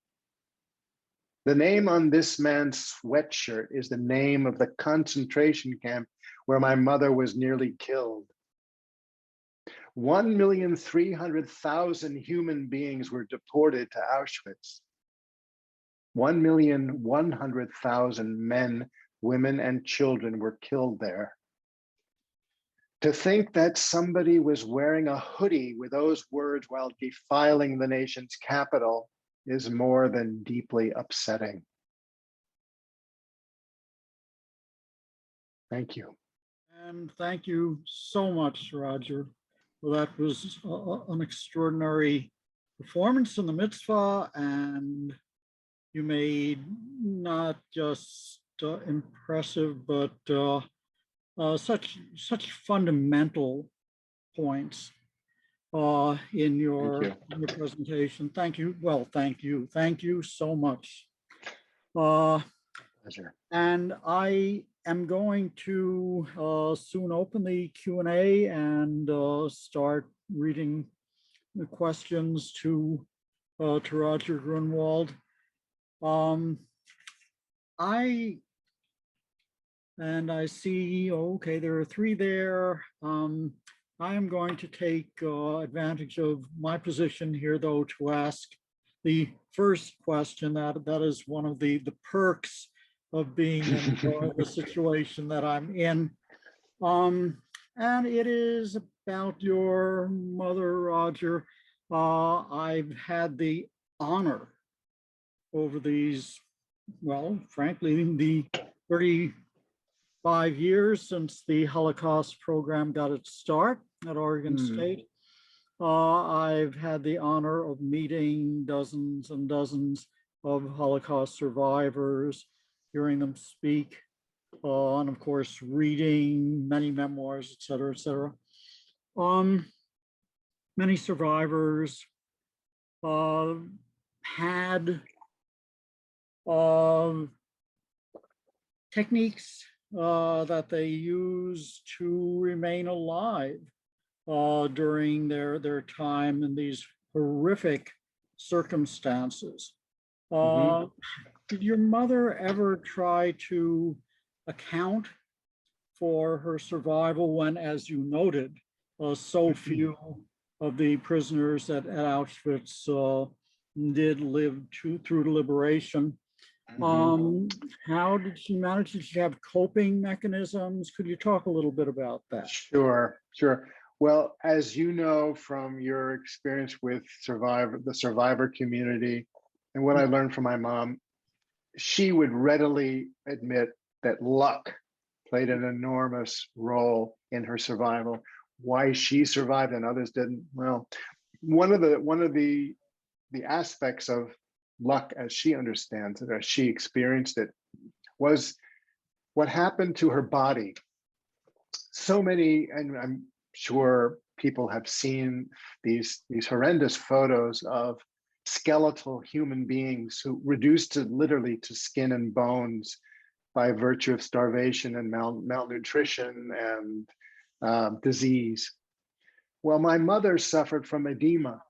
The name on this man's sweatshirt is the name of the concentration camp where my mother was nearly killed. 1,300,000 human beings were deported to Auschwitz. 1,100,000 men, women, and children were killed there. To think that somebody was wearing a hoodie with those words while defiling the nation's capital is more than deeply upsetting. Thank you. And thank you so much, Roger. Well, that was an extraordinary performance in the Mitzvah, and you made not just impressive, but such fundamental points in your presentation. Thank you. Well, thank you so much. Pleasure. And I am going to soon open the Q&A and start reading the questions to Roger Grunwald. I see, okay, there are three there. I am going to take advantage of my position here, though, to ask the first question. That is one of the perks of being in the situation that I'm in. And it is about your mother, Roger. I've had the honor over these, well, frankly, the 35 years since the Holocaust program got its start at Oregon State. I've had the honor of meeting dozens and dozens of Holocaust survivors, hearing them speak, and of course, reading many memoirs, et cetera, et cetera. Many survivors had techniques that they used to remain alive during their time in these horrific circumstances. Did your mother ever try to account for her survival when, as you noted, so few of the prisoners at Auschwitz did live through to liberation? How did she manage? Did she have coping mechanisms? Could you talk a little bit about that? Sure. Well, as you know from your experience with the survivor community, and what I learned from my mom, she would readily admit that luck played an enormous role in her survival. Why she survived and others didn't, well, one of the aspects of luck, as she understands it, as she experienced it, was what happened to her body. So many, and I'm sure people have seen these horrendous photos of skeletal human beings who reduced to literally to skin and bones by virtue of starvation and malnutrition and disease. Well, my mother suffered from edema.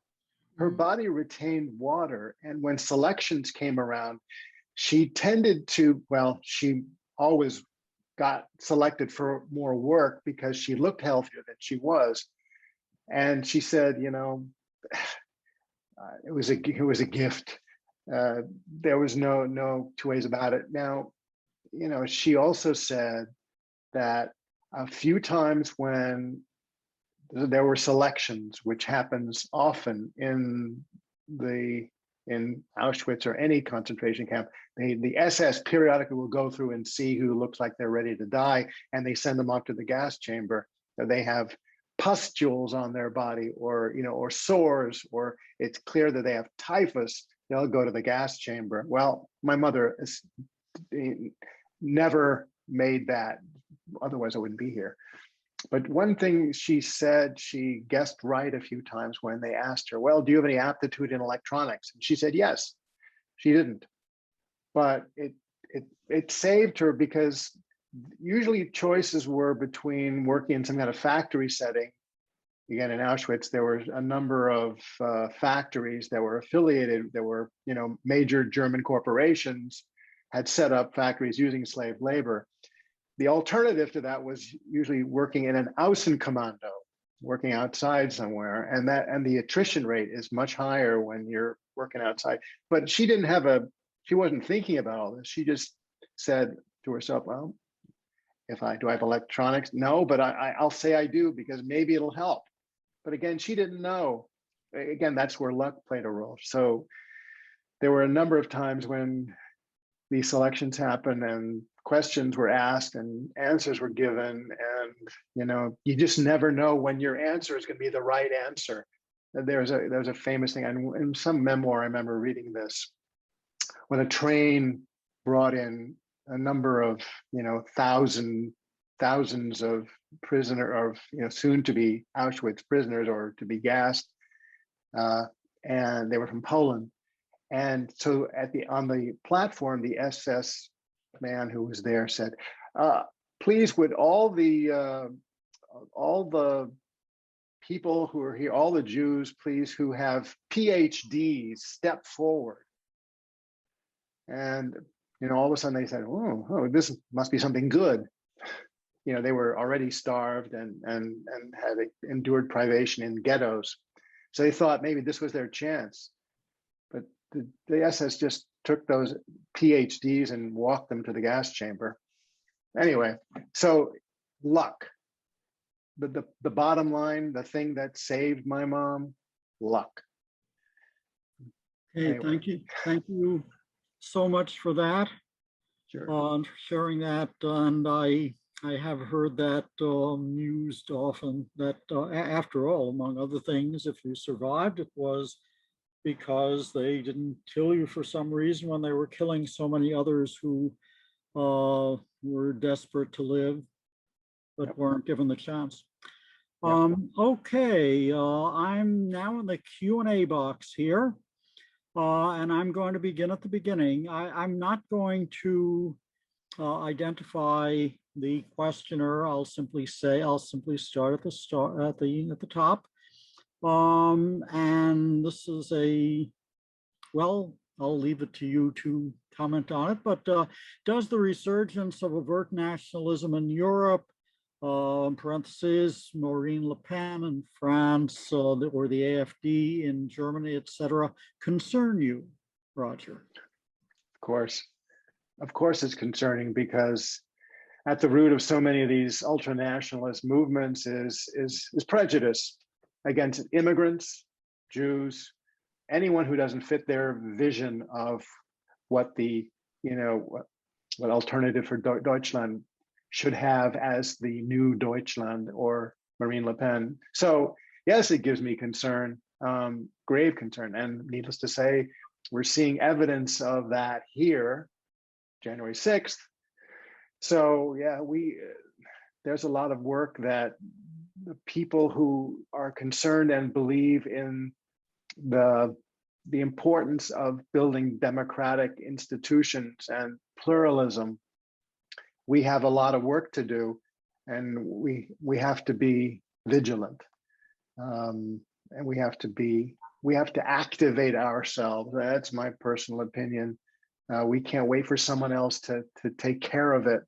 Her body retained water, and when selections came around, she tended to, well, she always got selected for more work because she looked healthier than she was. And she said, you know, it was a gift. There was no two ways about it. Now, you know, she also said that a few times when there were selections, which happens often in Auschwitz or any concentration camp, the SS periodically will go through and see who looks like they're ready to die, and they send them off to the gas chamber. They have pustules on their body, or or sores, or it's clear that they have typhus. They'll go to the gas chamber. Well, my mother never made that. Otherwise, I wouldn't be here. But one thing she said, she guessed right a few times when they asked her, well, do you have any aptitude in electronics? And she said, yes. She didn't. But it saved her, because usually choices were between working in some kind of factory setting. Again, in Auschwitz, there were a number of factories that were affiliated. There were, major German corporations had set up factories using slave labor. The alternative to that was usually working in an Außenkommando, working outside somewhere, and the attrition rate is much higher when you're working outside. But she wasn't thinking about all this. She just said to herself, well, do I have electronics? No, but I'll say I do, because maybe it'll help. But again, she didn't know. Again, that's where luck played a role. So there were a number of times when these selections happened and questions were asked and answers were given, and you just never know when your answer is going to be the right answer. There's a famous thing, and in some memoir I remember reading this, when a train brought in a number of thousands of soon to be Auschwitz prisoners or to be gassed, and they were from Poland. And so on the platform, the SS man who was there said, please, would all the people who are here, all the Jews, please, who have PhDs, step forward. And all of a sudden they said, oh, this must be something good. They were already starved and had endured privation in ghettos. So they thought maybe this was their chance. But the SS just took those PhDs and walked them to the gas chamber. Anyway, so luck. The bottom line, the thing that saved my mom, luck. Okay, Anyway. Thank you so much for that. Sure. Sharing that, and I have heard that used often, that after all, among other things, if you survived, it was because they didn't kill you for some reason when they were killing so many others who were desperate to live, but weren't given the chance. Okay, I'm now in the Q&A box here, and I'm going to begin at the beginning. I'm not going to identify the questioner. I'll simply start at the top. And this is I'll leave it to you to comment on it, but does the resurgence of overt nationalism in Europe, in parentheses, Marine Le Pen in France, or the AfD in Germany, etc., concern you, Roger? Of course it's concerning, because at the root of so many of these ultranationalist movements is prejudice against immigrants, Jews, anyone who doesn't fit their vision of what what alternative for Deutschland should have as the new Deutschland or Marine Le Pen. So yes, it gives me concern, grave concern. And needless to say, we're seeing evidence of that here, January 6th. So yeah, there's a lot of work that the people who are concerned and believe in the importance of building democratic institutions and pluralism, we have a lot of work to do, and we have to be vigilant, and we have to activate ourselves. That's my personal opinion. We can't wait for someone else to take care of it.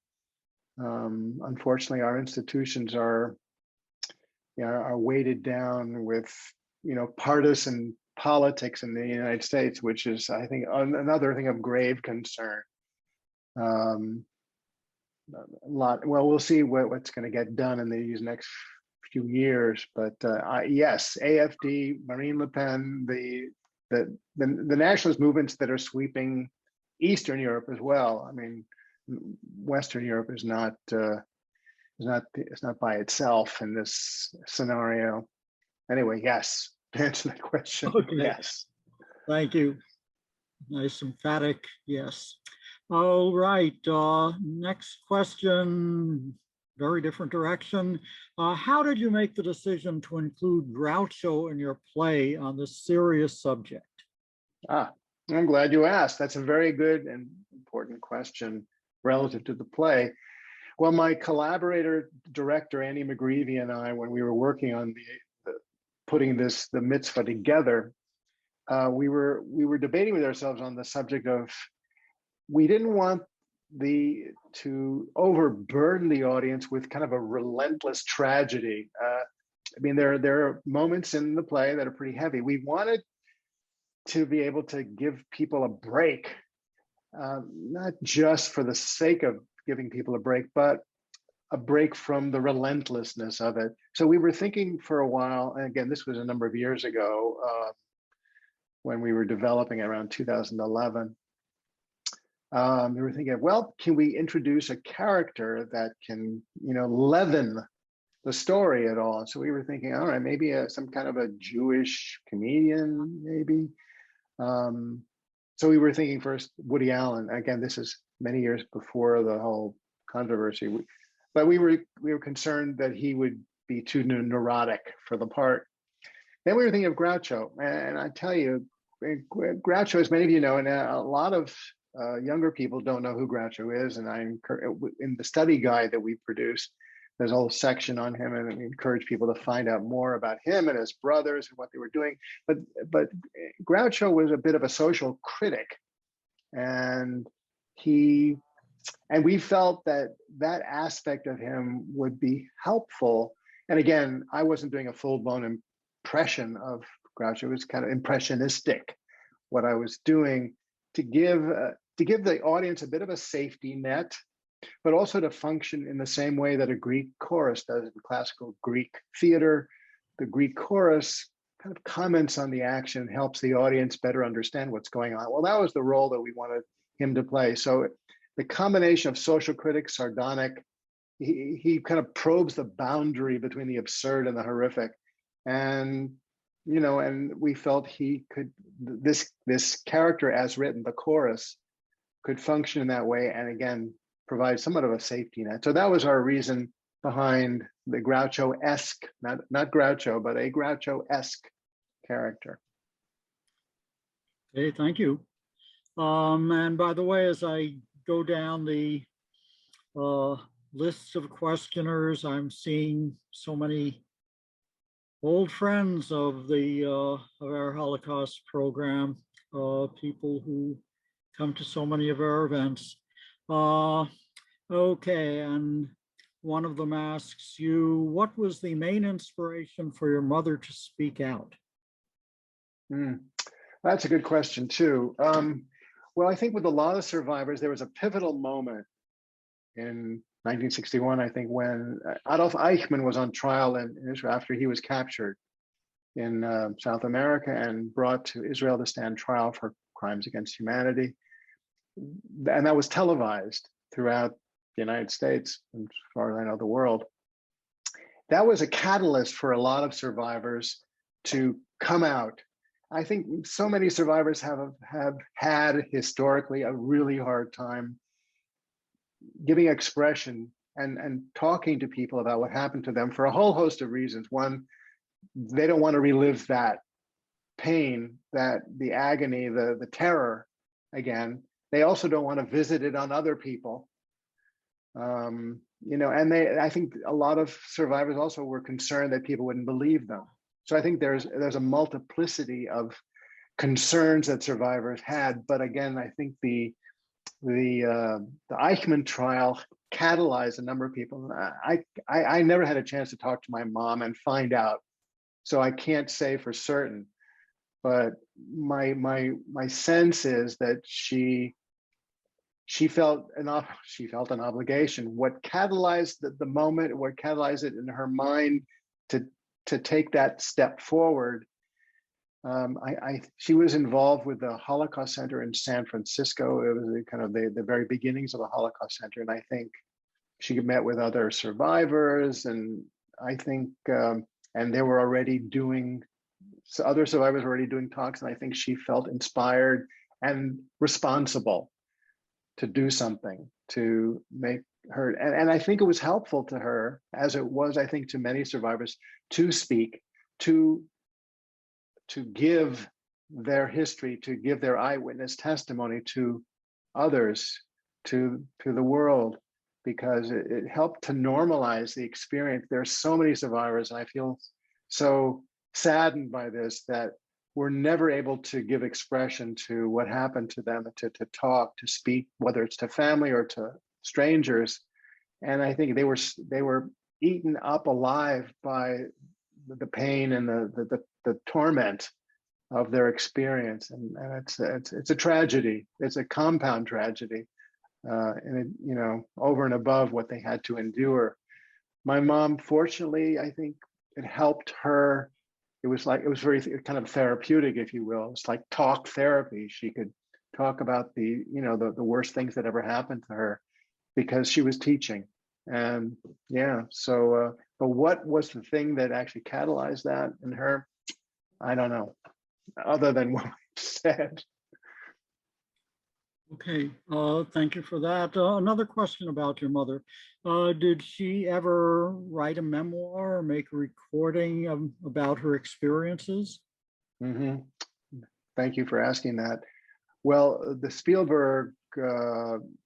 Unfortunately, our institutions are weighted down with partisan politics in the United States, which is, I think, another thing of grave concern. We'll see what's going to get done in these next few years, but yes, AfD, Marine Le Pen, the nationalist movements that are sweeping Eastern Europe as well. I mean, Western Europe is not by itself in this scenario. Anyway, yes, to answer that question, Okay. yes. Thank you. Nice, emphatic yes. All right, next question, very different direction. How did you make the decision to include Groucho in your play on this serious subject? I'm glad you asked. That's a very good and important question relative to the play. Well, my collaborator, director, Andy McGreevy, and I, when we were working on putting the Mitzvah together, we were debating with ourselves on the subject of, we didn't want to overburden the audience with kind of a relentless tragedy. I mean, there are moments in the play that are pretty heavy. We wanted to be able to give people a break, not just for the sake of giving people a break, but a break from the relentlessness of it. So we were thinking for a while, and again, this was a number of years ago, when we were developing it around 2011. We were thinking, well, can we introduce a character that can, leaven the story at all? So we were thinking, all right, maybe some kind of a Jewish comedian, maybe. So we were thinking first Woody Allen. Again, this is many years before the whole controversy, but we were concerned that he would be too neurotic for the part. Then we were thinking of Groucho, and I tell you, Groucho, as many of you know, and a lot of younger people don't know who Groucho is, and in the study guide that we produced, there's a whole section on him, and we encourage people to find out more about him and his brothers and what they were doing. But Groucho was a bit of a social critic, and we felt that aspect of him would be helpful. And again, I wasn't doing a full-blown impression of Groucho. It was kind of impressionistic, what I was doing, to give the audience a bit of a safety net, but also to function in the same way that a Greek chorus does in classical Greek theater. The Greek chorus kind of comments on the action, helps the audience better understand what's going on. Well, that was the role that we wanted him to play. So the combination of social critic, sardonic, he kind of probes the boundary between the absurd and the horrific. And and we felt he could, this character as written, the chorus, could function in that way, and again, provide somewhat of a safety net. So that was our reason behind the Groucho-esque, not Groucho, but a Groucho-esque character. Okay, thank you. And by the way, as I go down the lists of questioners, I'm seeing so many old friends of our Holocaust program, people who come to so many of our events. Okay, and one of them asks you, what was the main inspiration for your mother to speak out? That's a good question too. Well, I think with a lot of survivors, there was a pivotal moment in 1961, I think, when Adolf Eichmann was on trial in Israel after he was captured in South America and brought to Israel to stand trial for crimes against humanity. And that was televised throughout the United States, and as far as I know, the world. That was a catalyst for a lot of survivors to come out. I think so many survivors have had historically a really hard time giving expression and talking to people about what happened to them for a whole host of reasons. One, they don't want to relive that pain, that the agony, the terror again. They also don't want to visit it on other people. And I think a lot of survivors also were concerned that people wouldn't believe them. So I think there's a multiplicity of concerns that survivors had. But again, I think the Eichmann trial catalyzed a number of people. I never had a chance to talk to my mom and find out, so I can't say for certain. But my sense is that she felt an obligation. What catalyzed the moment, what catalyzed it in her mind to take that step forward. She was involved with the Holocaust Center in San Francisco. It was kind of the very beginnings of the Holocaust Center, and I think she met with other survivors, and I think and they were already doing. So other survivors were already doing talks, and I think she felt inspired and responsible to do something to make her, and I think it was helpful to her, as it was, I think, to many survivors, to speak, to give their history, to give their eyewitness testimony to others, to the world, because it helped to normalize the experience. There's so many survivors, and I feel so saddened by this, that we're never able to give expression to what happened to them, to talk, to speak, whether it's to family or to strangers. And I think they were eaten up alive by the pain and the torment of their experience, and it's a tragedy. It's a compound tragedy, and over and above what they had to endure. My mom, fortunately, I think it helped her it was very kind of therapeutic, if you will. It's like talk therapy. She could talk about the worst things that ever happened to her because she was teaching. And yeah, so but what was the thing that actually catalyzed that in her? I don't know, other than what we said. Okay, thank you for that. Another question about your mother. Did she ever write a memoir or make a recording about her experiences? Mm-hmm. Thank you for asking that. Well, the Spielberg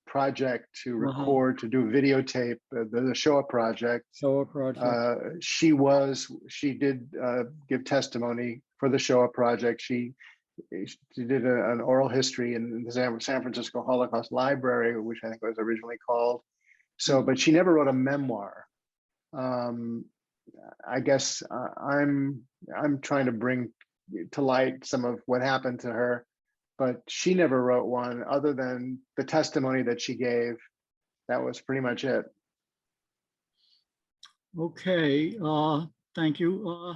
project to record, to do videotape, the Shoah project, she did give testimony for the Shoah project. She did an oral history in the San Francisco Holocaust Library, which I think it was originally called. So, but she never wrote a memoir. I guess I'm trying to bring to light some of what happened to her, but she never wrote one other than the testimony that she gave. That was pretty much it. Okay, thank you.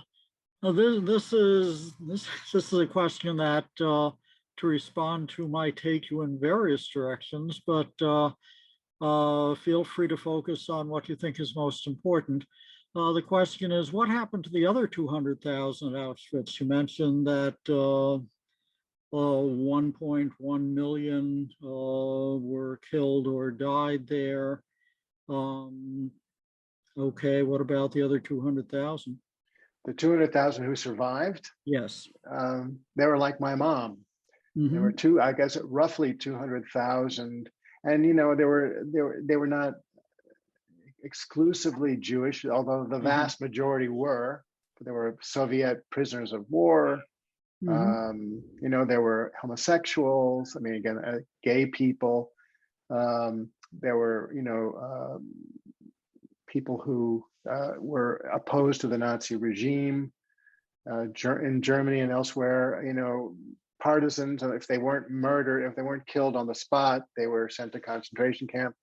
This is a question that to respond to might take you in various directions, but feel free to focus on what you think is most important. The question is, what happened to the other 200,000 at Auschwitz? You mentioned that 1.1 million were killed or died there. Okay, what about the other 200,000? The 200,000 who survived? Yes. They were like my mom. Mm-hmm. There were I guess roughly 200,000. And they were not exclusively Jewish, although the vast majority were. There were Soviet prisoners of war. There were homosexuals. I mean, again, gay people. There were, people who were opposed to the Nazi regime in Germany and elsewhere. Partisans. If they weren't murdered, if they weren't killed on the spot, they were sent to concentration camp.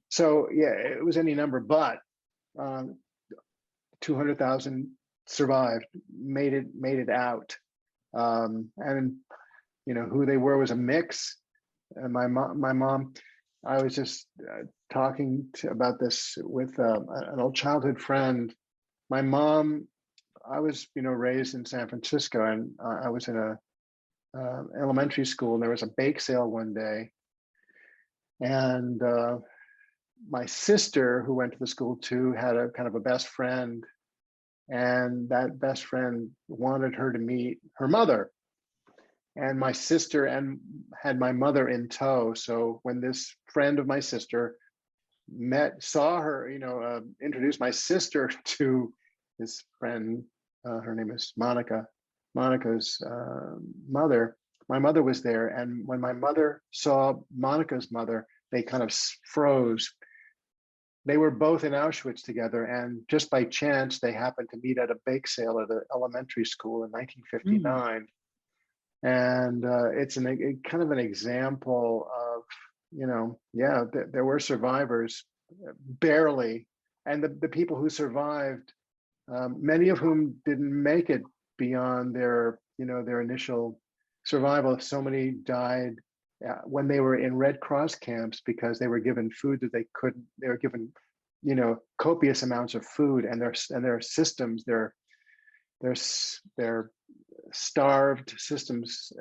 So yeah, it was any number, but 200,000 survived, made it out. And who they were was a mix. And my mom, I was just talking about this with an old childhood friend. My mom, I was raised in San Francisco, and I was in a elementary school, and there was a bake sale one day, and my sister, who went to the school too, had a kind of a best friend, and that best friend wanted her to meet her mother, and my sister had my mother in tow. So when this friend of my sister saw her, introduced my sister to this friend, her name is Monica's mother. My mother was there, and when my mother saw Monica's mother, they kind of froze. They were both in Auschwitz together, and just by chance, they happened to meet at a bake sale at an elementary school in 1959. And it's kind of an example of, there were survivors, barely, and the people who survived, many of whom didn't make it beyond their initial survival. So many died when they were in Red Cross camps because they were given food that they couldn't. They were given, copious amounts of food, and their systems, their starved systems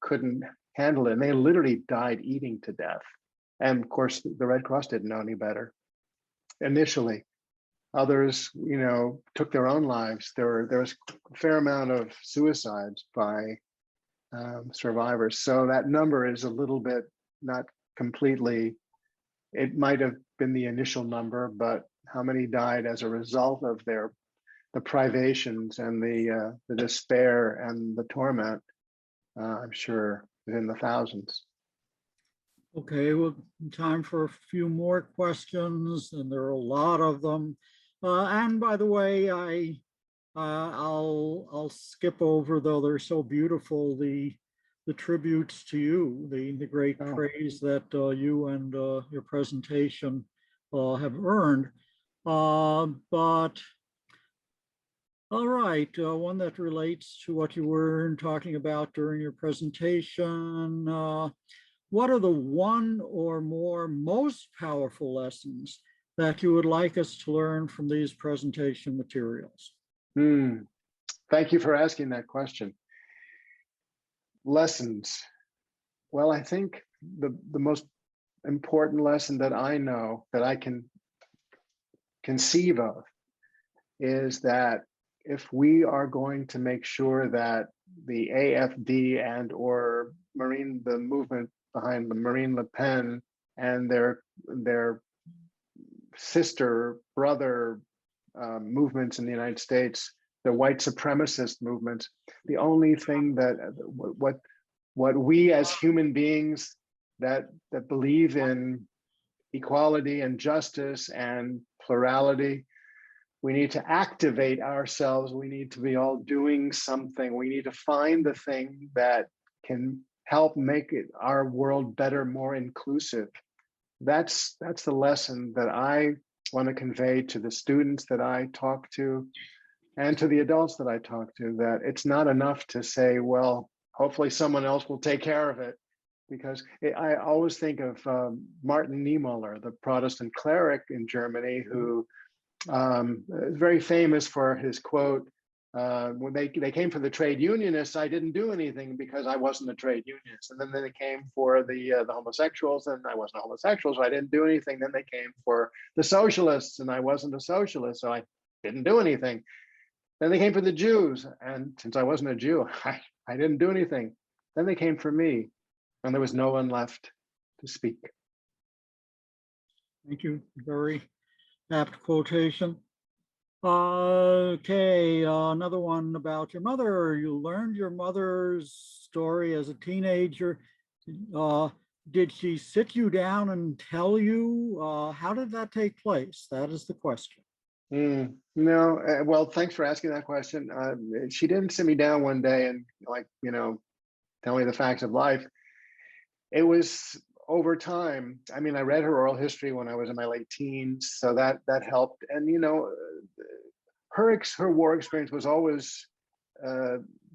couldn't handle it, and they literally died eating to death. And of course, the Red Cross didn't know any better initially. Others, took their own lives. There was a fair amount of suicides by survivors. So that number is a little bit, not completely, it might have been the initial number, but how many died as a result of the privations and the despair and the torment, I'm sure in the thousands. Okay, well, time for a few more questions, and there are a lot of them. And by the way, I'll skip over, though they're so beautiful, the tributes to you, the great praise that you and your presentation have earned. But All right, one that relates to what you were talking about during your presentation. What are the one or more most powerful lessons that you would like us to learn from these presentation materials? Thank you for asking that question. Lessons. Well, I think the most important lesson that I know that I can conceive of is that if we are going to make sure that the AFD and or the movement behind the Marine Le Pen and their sister brother movements in the United States, the white supremacist movements, the only thing that what we as human beings that believe in equality and justice and plurality, we need to activate ourselves. We need to be all doing something. We need to find the thing that can help make our world better, more inclusive. That's the lesson that I want to convey to the students that I talk to and to the adults that I talk to, that it's not enough to say, well, hopefully someone else will take care of it. Because I always think of Martin Niemöller, the Protestant cleric in Germany, who is very famous for his quote, when they came for the trade unionists, I didn't do anything because I wasn't a trade unionist. And then they came for the homosexuals, and I wasn't a homosexual, so I didn't do anything. Then they came for the socialists, and I wasn't a socialist, so I didn't do anything. Then they came for the Jews, and since I wasn't a Jew, I didn't do anything. Then they came for me, and there was no one left to speak. Thank you. Very apt quotation. Okay, another one about your mother. You learned your mother's story as a teenager. Did she sit you down and tell you? How did that take place? That is the question. No, well, thanks for asking that question. She didn't sit me down one day and tell me the facts of life. It was over time. I mean, I read her oral history when I was in my late teens, so that helped. And her war experience was always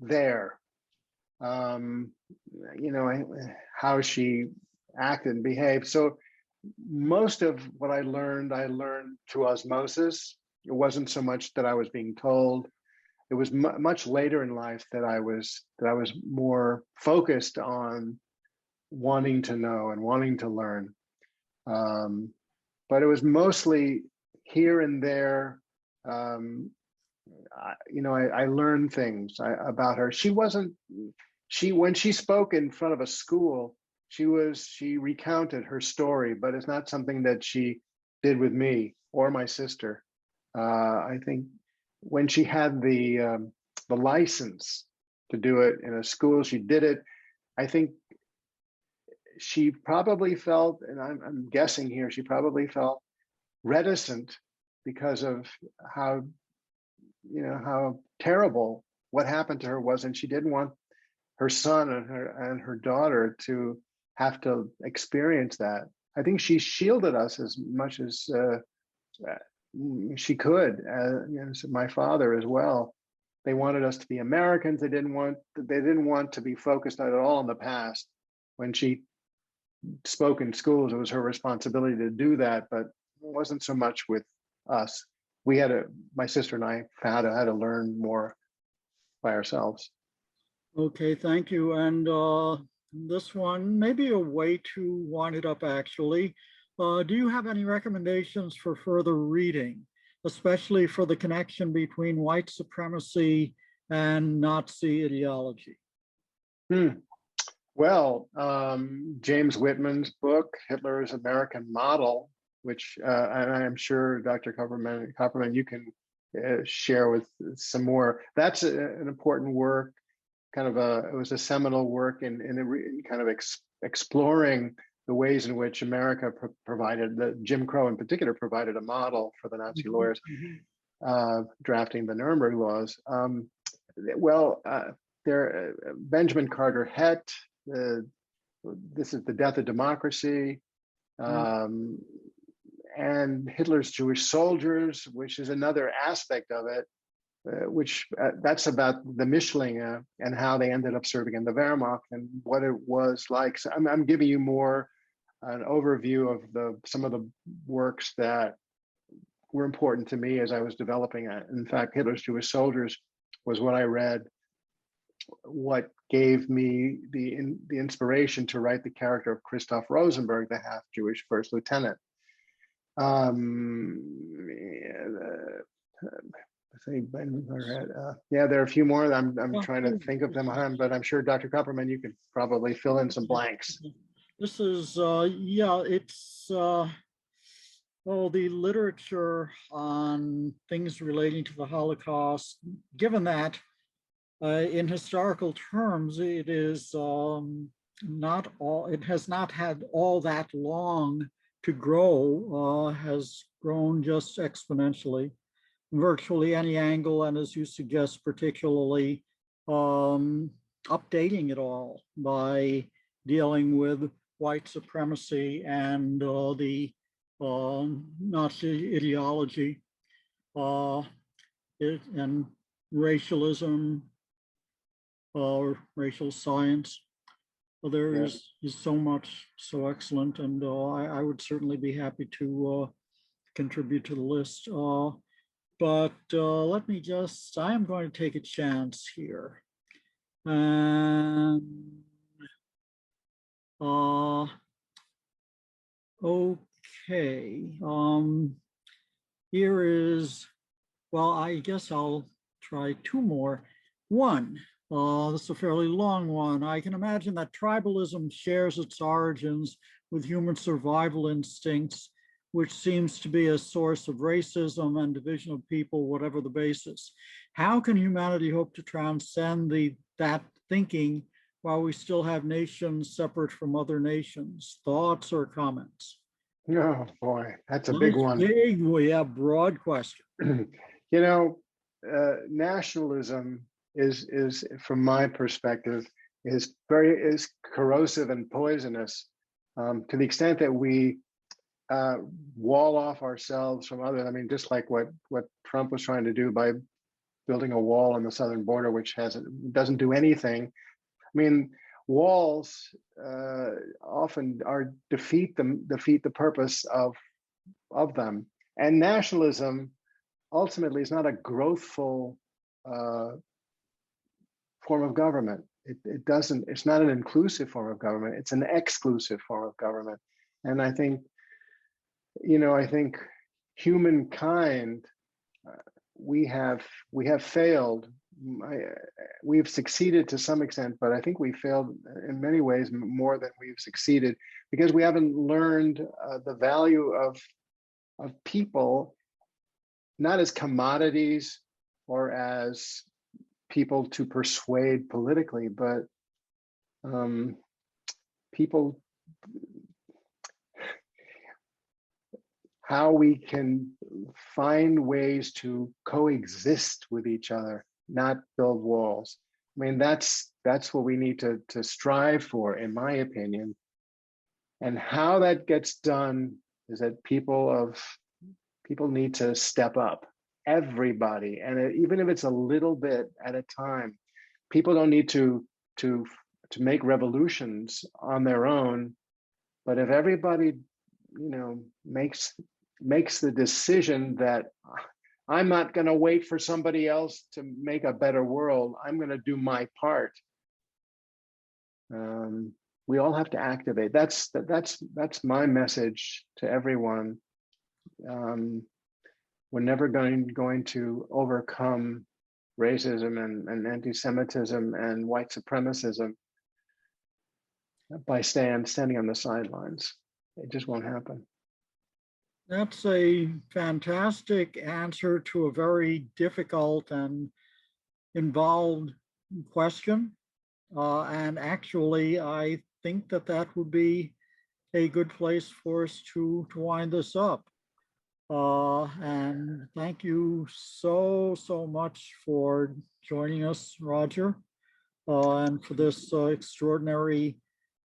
there. How she acted and behaved. So most of what I learned through osmosis. It wasn't so much that I was being told. It was much later in life that I was more focused on wanting to know and wanting to learn. But it was mostly here and there. I learned things about her. When she spoke in front of a school, she recounted her story, but it's not something that she did with me or my sister. I think when she had the license to do it in a school, she did it. I think she probably felt, and I'm guessing here, she probably felt reticent because of how terrible what happened to her was, and she didn't want her son and her daughter to have to experience that. I think she shielded us as much as she could. My father as well. They wanted us to be Americans. They didn't want to be focused at all on the past. When she spoke in schools, it was her responsibility to do that, but it wasn't so much with us. My sister and I had to learn more by ourselves. Okay, thank you. And this one, maybe a way to wind it up actually. Do you have any recommendations for further reading, especially for the connection between white supremacy and Nazi ideology? Well, James Whitman's book, Hitler's American Model, which and I'm sure Dr. Kopperman, you can share with some more. That's an important work. It was a seminal work in kind of exploring the ways in which America provided, Jim Crow in particular, provided a model for the Nazi lawyers drafting the Nuremberg Laws. Benjamin Carter Het, this is The Death of Democracy, and Hitler's Jewish Soldiers, which is another aspect of it. that's about the Mischlinge and how they ended up serving in the Wehrmacht and what it was like. So I'm giving you more an overview of some of the works that were important to me as I was developing it. In fact, Hitler's Jewish Soldiers was what I read, what gave me the inspiration to write the character of Christoph Rosenberg, the half-Jewish first lieutenant. Yeah, there are a few more. I'm trying to think of them, but I'm sure Dr. Kupperman, you could probably fill in some blanks. This is, yeah, it's, well, the literature on things relating to the Holocaust, given that in historical terms, it is it has not had all that long to grow, has grown just exponentially, virtually any angle, and as you suggest, particularly updating it all by dealing with white supremacy and the Nazi ideology and racialism or racial science. Well, there is so much so excellent, and I would certainly be happy to contribute to the list. But let me just, I am going to take a chance here. And okay, here is, well, I guess I'll try two more. One, this is a fairly long one. I can imagine that tribalism shares its origins with human survival instincts, which seems to be a source of racism and division of people, whatever the basis. How can humanity hope to transcend that thinking while we still have nations separate from other nations? Thoughts or comments? Oh boy, that's a big one. Big, yeah, broad question. You know, nationalism is from my perspective, is corrosive and poisonous to the extent that we wall off ourselves from others. I mean, just like what Trump was trying to do by building a wall on the southern border, which doesn't do anything. I mean, walls often defeat the purpose of them. And nationalism ultimately is not a growthful form of government. It's not an inclusive form of government. It's an exclusive form of government. And I think, I think humankind, we have failed. We've succeeded to some extent, but I think we failed in many ways more than we've succeeded, because we haven't learned the value of people, not as commodities or as people to persuade politically, but people, how we can find ways to coexist with each other, not build walls. I mean, that's what we need to strive for, in my opinion. And how that gets done is that people need to step up, everybody, and even if it's a little bit at a time. People don't need to make revolutions on their own, but if everybody, makes the decision that I'm not going to wait for somebody else to make a better world, I'm going to do my part. We all have to activate. That's my message to everyone. We're never going to overcome racism and anti-Semitism and white supremacism by standing on the sidelines. It just won't happen. That's a fantastic answer to a very difficult and involved question. And actually, I think that would be a good place for us to wind this up. And thank you so much for joining us, Roger, and for this extraordinary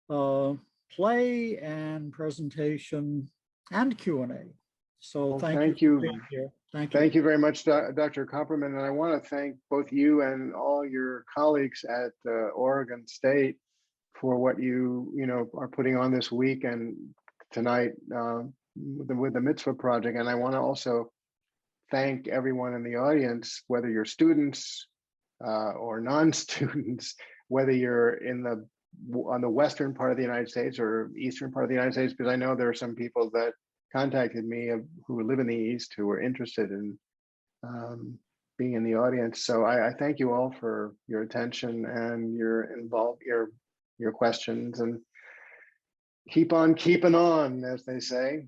play and presentation and Q&A. So Well, thank you thank for you. being here. Thank you. Thank you very much, Dr. Kopperman. And I want to thank both you and all your colleagues at Oregon State for what you are putting on this week and tonight with the Mitzvah Project. And I want to also thank everyone in the audience, whether you're students or non-students, whether you're on the western part of the United States or eastern part of the United States, because I know there are some people that contacted me who live in the East who were interested in being in the audience. So I thank you all for your attention and your questions, and keep on keeping on, as they say.